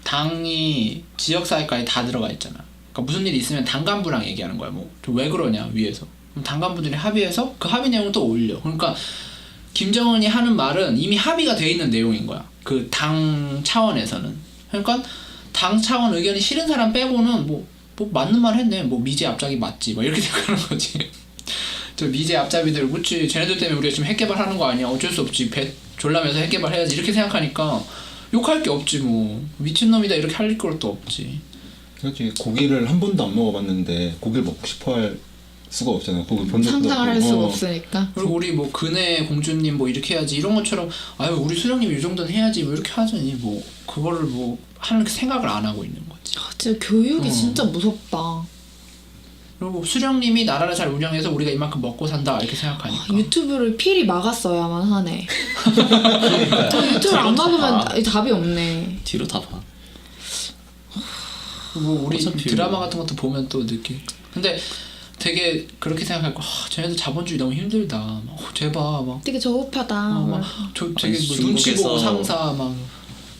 당이 지역사회까지 다 들어가 있잖아. 그러니까 무슨 일이 있으면 당 간부랑 얘기하는 거야. 뭐 왜 그러냐 위에서. 그럼 당 간부들이 합의해서 그 합의 내용을 또 올려. 그러니까 김정은이 하는 말은 이미 합의가 돼 있는 내용인 거야. 그 당 차원에서는. 그러니까 당 차원 의견이 싫은 사람 빼고는 뭐 맞는 말 했네. 뭐 미제 앞잡이 맞지. 뭐 이렇게 생각하는 거지. 저 미제 앞잡이들 그치 쟤네들 때문에 우리가 지금 핵개발하는 거 아니야. 어쩔 수 없지. 배 졸라면서 핵개발해야지. 이렇게 생각하니까 욕할 게 없지 뭐. 미친놈이다 이렇게 할 것도 없지. 그렇지. 고기를 한 번도 안 먹어봤는데 고기를 먹고 싶어할 수가 없잖아. 고기 본 적도 상상을 할 없고. 수가 없으니까. 그리고 우리 뭐 근혜 공주님 뭐 이렇게 해야지 이런 것처럼 아유 우리 수령님 이 정도는 해야지 뭐 이렇게 하자니 뭐 그거를 뭐 하는 생각을 안 하고 있는 거지. 아, 진짜 교육이 진짜 무섭다. 그리고 수령님이 나라를 잘 운영해서 우리가 이만큼 먹고 산다 이렇게 생각하니까. 유튜브를 필히 막았어야만 하네. 저 유튜브를 안 막으면 답이 없네. 뒤로 다 봐. 뭐 우리 어차피 드라마 같은 것도 보면 또 느끼. 근데 되게 그렇게 생각할 거. 쟤네들 자본주의 너무 힘들다. 막, 제발 막. 되게 저급하다. 저 되게 아니, 뭐 눈치 보고 중국에서 상사 막.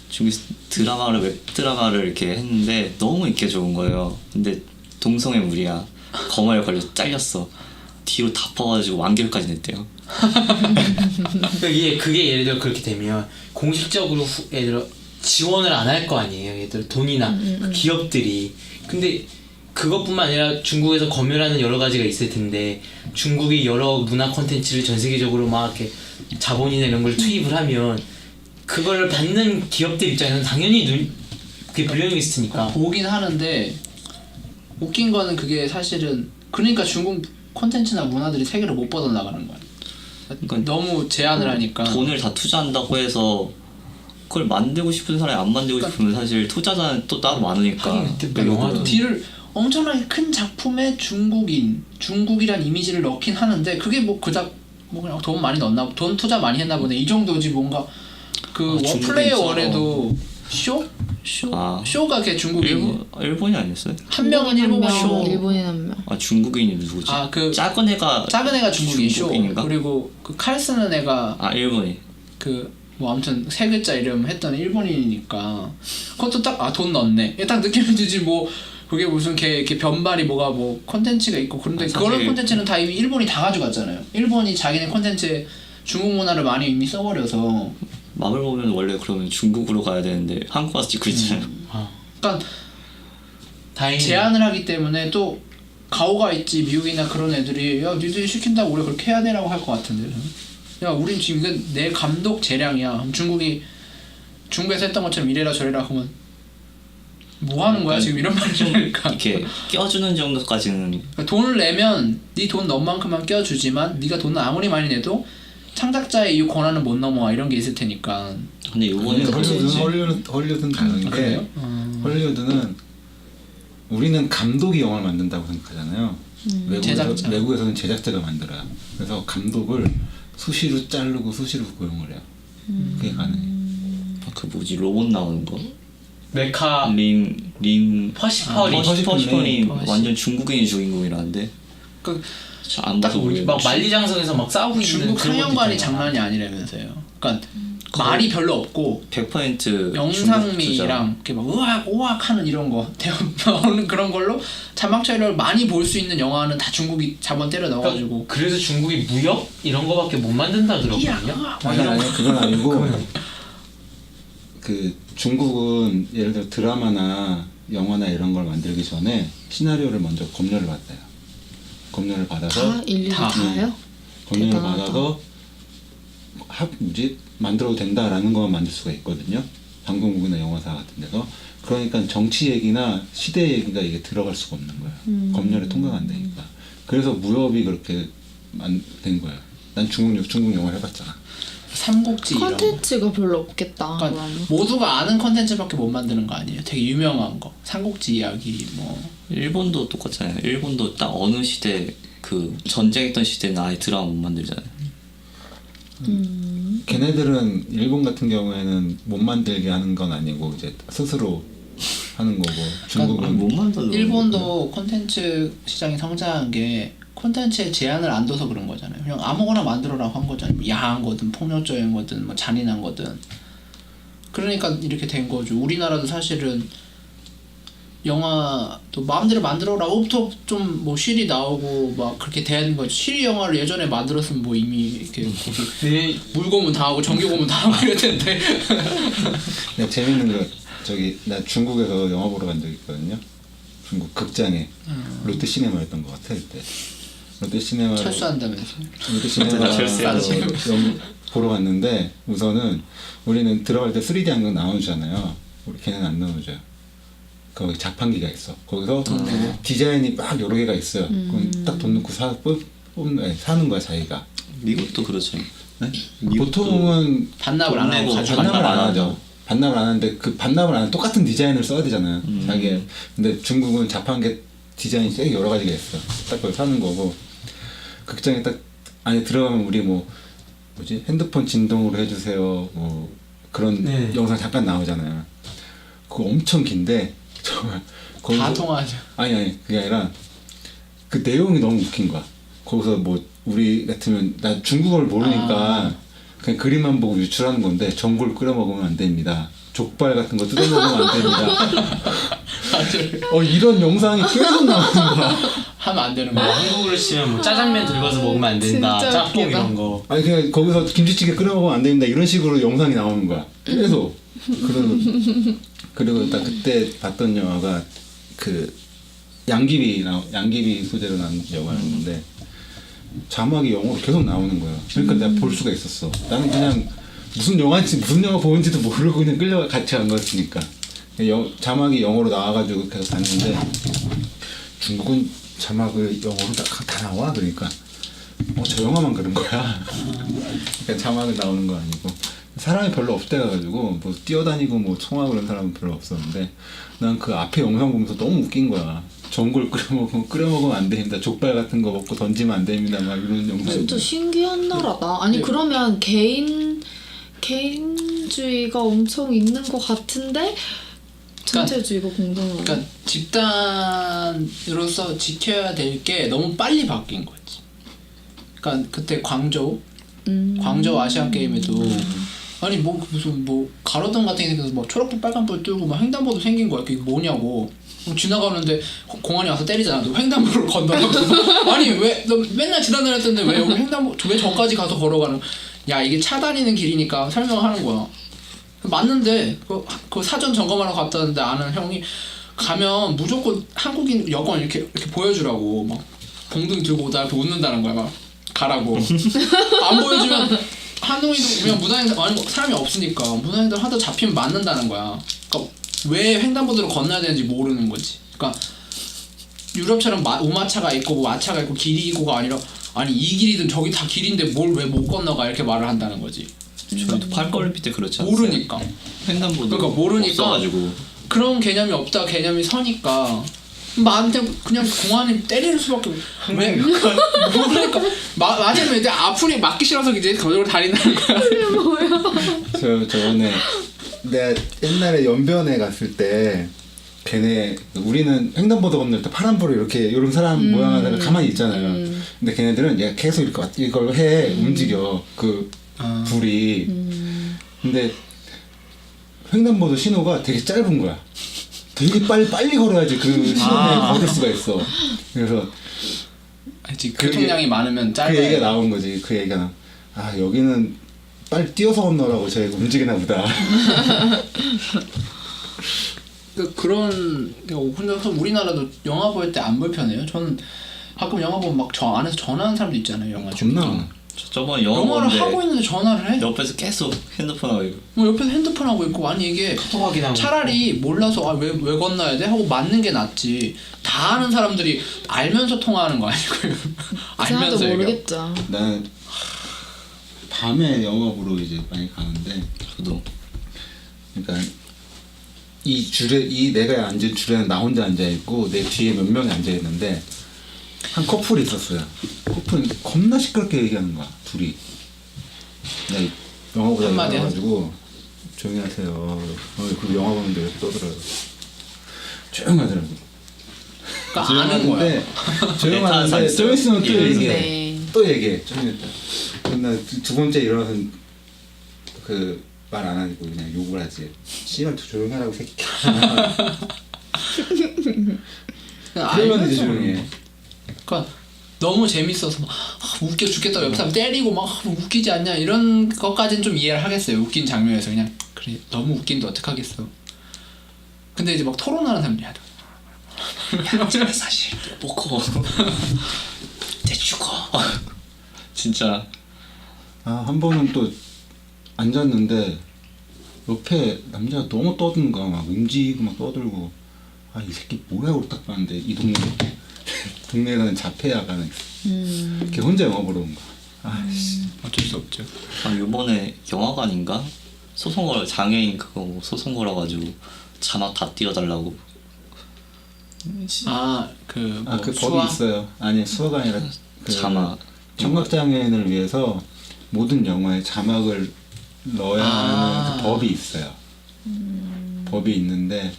중국 드라마를 웹드라마를 이렇게 했는데 너무 인기가 좋은 거예요. 근데 동성애 무리야. 검화에 걸려 잘렸어. 뒤로 다 퍼가지고 완결까지 냈대요. 그게 예를 들어 그렇게 되면 공식적으로 예를 들어 지원을 안 할 거 아니에요. 예를 들어 돈이나 그 기업들이. 근데 그것뿐만 아니라 중국에서 검열하는 여러 가지가 있을 텐데 중국이 여러 문화 콘텐츠를 전 세계적으로 막 이렇게 자본이나 이런 걸 투입을 하면 그걸 받는 기업들 입장에서는 당연히 그게 불리함이 있을 테니까. 보긴 하는데 웃긴 거는 그게 사실은 그러니까 중국 콘텐츠나 문화들이 세계로 못 뻗어나가는 거야. 그러니까 너무 제한을 하니까. 돈을 다 투자한다고 해서 그걸 만들고 싶은 사람이 안 만들고 싶으면 사실 투자자는 또 따로 많으니까. 하긴 그때 영화도 뒤를 엄청나게 큰 작품에 중국이란 이미지를 넣긴 하는데 그게 뭐 그닥 뭐 그냥 돈 많이 넣었나 돈 투자 많이 했나 보네 이 정도지. 뭔가 그 중국에 플레이어 있어. 원에도 쇼가 걔 중국인 일본이 아니었어요? 한 명은 일본어 쇼. 일본인 한 명. 아 중국인이 누구지? 아, 그 작은 애가 중국인 쇼. 중국인인가? 그리고 그 칼 쓰는 애가 아 일본이. 그 뭐 아무튼 세 글자 이름 했던 일본인이니까 그것도 딱 돈 넣었네. 딱 느낌이 들지 뭐. 그게 무슨 이렇게 변발이 뭐가 뭐 콘텐츠가 있고 그런데 사실 그런 콘텐츠는 다 이미 일본이 다 가져갔잖아요. 일본이 자기네 콘텐츠에 중국 문화를 많이 이미 써버려서. 마블 보면 원래 그러면 중국으로 가야 되는데 한국 와서 찍고 있잖아요. 그러니까 다행히 제한을 하기 때문에 또 가오가 있지 미국이나 그런 애들이 야 니들이 시킨다고 우리가 그렇게 해야 되라고 할 것 같은데. 야 우린 지금 이건 내 감독 재량이야. 중국에서 했던 것처럼 이래라 저래라 하면 뭐 하는 거야 지금 이런 말을 하니까. 이렇게 껴주는 정도까지는 그러니까 돈을 내면 네 돈 넣은 만큼만 껴주지만 네가 돈을 아무리 많이 내도 창작자의 이 권한은 못 넘어와 이런 게 있을 테니까. 근데 이번에 헐리우드는 다른 게 그래요? 헐리우드는 우리는 감독이 영화를 만든다고 생각하잖아요. 제작자. 외국에서는 제작자가 만들어요. 그래서 감독을 수시로 자르고 수시로 고용을 해요. 그게 가능해. 그 뭐지 로봇 나오는 거? 메카 링 퍼시퍼리 퍼시퍼리 퍼시. 완전 중국인이 주인공이라는데 그 안 봐서 모르겠네. 막 만리장성에서 막 싸우고 있는 중국 그런 상영관이 것도 있잖아. 장난이 아니라면서요. 그러니까 말이 별로 없고 100% 영상미랑 이렇게 막 우악 하는 이런 거 나오는 그런 걸로 자막 처리를 많이 볼 수 있는 영화는 다 중국이 자본 때려 넣어가지고. 그래서 중국이 무역 이런 거밖에 못 만든다 들었거든요. 아니 그건 아니고 그 중국은 예를 들어 드라마나 영화나 이런 걸 만들기 전에 시나리오를 먼저 검열을 받아요. 검열을 받아서 다 일일이 다요? 검열을 대단하다. 받아서 만들어도 된다라는 것만 만들 수가 있거든요. 방송국이나 영화사 같은 데서. 그러니까 정치 얘기나 시대 얘기가 이게 들어갈 수가 없는 거예요. 검열에 통과가 안 되니까. 그래서 무협이 그렇게 된 거예요. 난 중국 영화를 해봤잖아. 삼국지 이런 거. 컨텐츠가 별로 없겠다. 그러니까 그러면. 모두가 아는 컨텐츠밖에 못 만드는 거 아니에요? 되게 유명한 거. 삼국지 이야기 뭐. 일본도 똑같잖아요. 일본도 딱 어느 시대 그 전쟁했던 시대는 아예 드라마 못 만들잖아요. 걔네들은 일본 같은 경우에는 못 만들게 하는 건 아니고 이제 스스로 하는 거고 중국은 못 만들어. 일본도 콘텐츠 시장이 성장한 게 콘텐츠에 제한을 안 둬서 그런 거잖아요. 그냥 아무거나 만들어라고 한 거잖아요. 뭐 야한 거든 폭력적인 거든 뭐 잔인한 거든. 그러니까 이렇게 된 거죠. 우리나라도 사실은 영화도 마음대로 만들어라고부터 좀 뭐 실이 나오고 막 그렇게 되는 거죠. 실이 영화를 예전에 만들었으면 뭐 이미 이렇게 거기 네. 물고문 당하고 전기고문 당하고 이럴 텐데. 그냥 재밌는 거 저기 나 중국에서 영화 보러 간 적 있거든요. 중국 극장에 롯데시네마였던 것 같아 그때. 롯데시네마 철수한다면서. 철수해야지. 보러 갔는데 우선은 우리는 들어갈 때 3D 안경 나눠주잖아요. 우리 걔는 안 나눠줘요. 거기 자판기가 있어. 거기서 디자인이 막 여러 개가 있어요. 그럼 딱 돈 넣고 사는 거야 자기가. 미국도 그렇죠. 네? 미국도 보통은 반납을 안 하고 돈 내고 가지고 반납을 안 하죠. 하죠. 반납을 안 하는데 그 반납을 안 하는 똑같은 디자인을 써야 되잖아요. 자기. 근데 중국은 자판기 디자인이 되게 여러 가지가 있어. 딱 그걸 사는 거고. 극장에 딱 안에 들어가면 우리 뭐지 핸드폰 진동으로 해주세요. 뭐 그런 네. 영상 잠깐 나오잖아요. 그거 엄청 긴데 정말 다 통하죠. 아니 그게 아니라 그 내용이 너무 웃긴 거야. 거기서 뭐 우리 같으면 나 중국어를 모르니까 그냥 그림만 보고 유출하는 건데 전골 끓여 먹으면 안 됩니다. 족발 같은 거 뜯어 먹으면 안 됩니다. 이런 영상이 계속 나오는 거야. 하면 안 되는 뭐 거야. 한국으로 치면 뭐 짜장면 들고서 먹으면 안 된다. 진짜 짬뽕 웃기다. 이런 거. 아니 그냥 거기서 김치찌개 끓여 먹으면 안 됩니다. 이런 식으로 영상이 나오는 거야. 계속. 그리고 딱 그때 봤던 영화가 그 양귀비 소재로 나온 영화였는데 자막이 영어로 계속 나오는 거야. 그러니까 내가 볼 수가 있었어. 나는 그냥 무슨 영화인지 무슨 영화 보는지도 모르고 그냥 끌려 같이 간 거였으니까. 자막이 영어로 나와가지고 계속 봤는데 중국은 자막을 영어로 다 나와. 그러니까 저 영화만 그런 거야. 그러니까 자막은 나오는 거 아니고 사람이 별로 없대가지고 뭐 뛰어다니고 뭐 총하고 그런 사람은 별로 없었는데 난 그 앞에 영상 보면서 너무 웃긴 거야. 전골 끓여 먹으면 안 됩니다. 족발 같은 거 먹고 던지면 안 됩니다. 막 이런 영상. 진짜 신기한 나라다. 아니 그러면 개인주의가 엄청 있는 것 같은데 전체주의가 공존하고. 그러니까 집단으로서 지켜야 될 게 너무 빨리 바뀐 거지. 그러니까 그때 광저우 아시안 게임에도 아니 뭐 무슨 뭐 가로등 같은 게 생겨서 뭐 초록불 빨간불 뜨고 막 횡단보도 생긴 거야. 그게 뭐냐고. 지나가는데 공안이 와서 때리잖아. 너 횡단보도를 건너가고. 아니 왜 너 맨날 지나다녔던데 왜 여기 왜 저까지 가서 걸어가는? 야 이게 차 다니는 길이니까 설명하는 거야. 맞는데 그 사전 점검하러 갔다는데 아는 형이 가면 무조건 한국인 여권 이렇게 보여주라고 막 봉둥이 들고 나 이렇게 웃는다는 거야. 막 가라고. 안 보여주면 한국인도 그냥 무단횡단 아니 사람이 없으니까 무단횡단 하다 잡히면 맞는다는 거야. 그러니까 왜 횡단보도를 건너야 되는지 모르는 거지. 그러니까 유럽처럼 우마차가 있고 뭐 마차가 있고 길이 있고가 아니라 아니 이 길이든 저기 다 길인데 뭘 왜 못 건너가 이렇게 말을 한다는 거지. 저희도 팔걸림피 때 그렇지 않았어요? 모르니까. 횡단보도 그러니까 모르니까 없어가지고 그런 개념이 없다 개념이 서니까 나한테 그냥 공안이 때리는 수밖에 왜 모르니까 맞으면 이제 앞으로 맞기 싫어서 이제 저쪽으로 다닌다는 거야. 저번에 내가 옛날에 연변에 갔을 때 걔네 우리는 횡단보도 건널 때 파란불을 이렇게 이런 사람 모양 하다가 가만히 있잖아요. 근데 걔네들은 얘가 계속 이걸 움직여 그 불이. 근데 횡단보도 신호가 되게 짧은 거야. 되게 빨리 걸어야지 그 신호에 걸을 수가 있어. 그래서 교통량이 많으면 짧아요. 그 얘기가 나온 거지. 그 얘기가 여기는 빨리 뛰어서 건너라고 저희가 움직이나 보다. 그런 혼자서 우리나라도 영화 볼 때 안 불편해요. 저는 가끔 영화 보면 막 저 안에서 전화하는 사람도 있잖아요. 영화 겁나. 저번에 영화 영화를 보는데 하고 있는데 전화를 해? 옆에서 계속 핸드폰 하고 있고 뭐 옆에서 핸드폰 하고 있고 아니 이게 카톡 확인하고 차라리 몰라서 왜 건너야 돼? 하고 맞는 게 낫지. 다 아는 사람들이 알면서 통화하는 거 아니고요. 그 사람도 알면서 얘기하고. 모르겠죠. 나는 밤에 영화 보러 이제 많이 가는데 저도 그러니까 이 내가 앉은 줄에는 나 혼자 앉아 있고 내 뒤에 몇 명이 앉아 있는데 한 커플이 있었어요. 커플이 겁나 시끄럽게 얘기하는 거야. 둘이. 영화 보자 한마디 가지고 조용히 하세요. 그 영화 보는데 이렇게 떠들어요. 조용하더라고. 그러니까 아는 거야. 조용하는데 좀 있으면 또 예. 얘기해. 네. 또 얘기해. 좀 있다. 근데 두 번째 일어나서 그 말 안 하고 그냥 욕을 하지. 씨발 조용하라고 새끼야. 그러면 이제 조용해. 그러니까 너무 재밌어서 막 웃겨 죽겠다 옆 사람 때리고 막 웃기지 않냐 이런 것까지는 좀 이해를 하겠어요. 웃긴 장면에서 그냥 그래 너무 웃긴데 어떡하겠어. 근데 이제 막 토론하는 사람들이 하더라고. 사실 못 커. 내 죽어. 진짜 한 번은 또 앉았는데 옆에 남자가 너무 떠드는 거야. 막 움직이고 막 떠들고 이 새끼 뭐야 하고 딱 봤는데 이 동네에 사는 자폐아가 하나 있어. 걔 혼자 영화 보러 온 거야. 아이씨. 어쩔 수 없죠. 요번에 영화관인가 소송 걸 장애인 그거 뭐 소송 걸어가지고 자막 다 띄워달라고. 그 그 수화? 법이 있어요. 아니 수화가 아니라 그 자막. 청각장애인을 위해서 모든 영화에 자막을 넣어야 하는 그 법이 있어요. 법이 있는데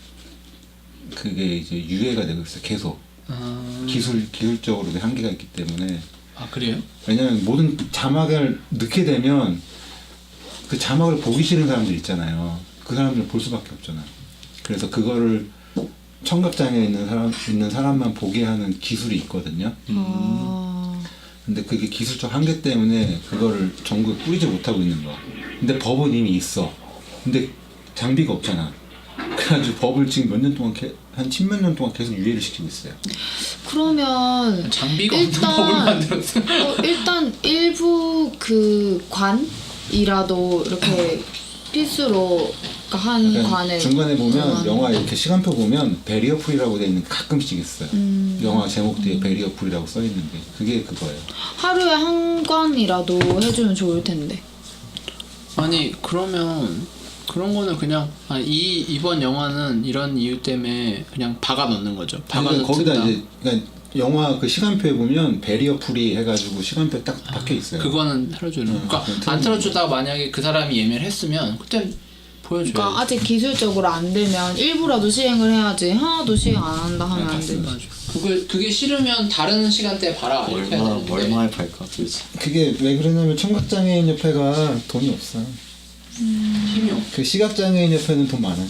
그게 이제 유예가 되고 있어요. 계속 기술적으로 한계가 있기 때문에. 그래요? 왜냐면 모든 자막을 넣게 되면 그 자막을 보기 싫은 사람들 있잖아요. 그 사람들을 볼 수밖에 없잖아요. 그래서 그거를 청각장애 있는 사람만 보게 하는 기술이 있거든요. 근데 그게 기술적 한계 때문에 그거를 전국에 뿌리지 못하고 있는 거야. 근데 법은 이미 있어. 근데 장비가 없잖아. 그래가지고 법을 지금 몇 년 동안 한 10몇 년 동안 계속 유예를 시키고 있어요. 그러면 장비가 없는 법을 만들었어. 일단 일부 그 관이라도 이렇게 필수로 한 그러니까 관을 중간에 보면 들어가는 영화 이렇게 시간표 보면 베리어 풀이라고 돼 있는 게 가끔씩 있어요. 영화 제목 뒤에 베리어 풀이라고 써 있는 게 그게 그거예요. 하루에 한 관이라도 해주면 좋을 텐데. 아니 그러면 그런 거는 그냥 이번 영화는 이런 이유 때문에 그냥 박아 넣는 거죠. 박아 그러니까 거기다 넣는다. 이제 그러니까 영화 그 시간표에 보면 베리어 풀이 해가지고 시간표 딱 박혀 있어요. 그거는 틀어주는. 그러니까 그건 안 틀어주다가 만약에 그 사람이 예매를 했으면 그땐 보여줘야지. 그러니까 아직 기술적으로 안 되면 일부라도 시행을 해야지 하나도 시행 안 한다 하면 안 돼. 맞아. 그게 싫으면 다른 시간대에 봐라. 이렇게 해야 되는데. 얼마에 팔까 도대체. 그게 왜 그러냐면 청각장애인 협회가 돈이 없어. 힘이 없. 그 시각장애인 협회는 돈 많아.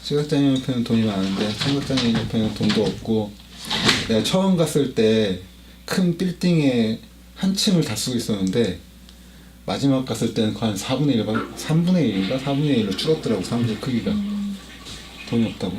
시각장애인 협회는 돈이 많은데 청각장애인 협회는 돈도 없고. 내가 처음 갔을 때 큰 빌딩에 한 층을 다 쓰고 있었는데 마지막 갔을 때는 한 4분의 1, 3분의 1인가 4분의 1로 줄었더라고. 사람들 크기가. 돈이 없다고.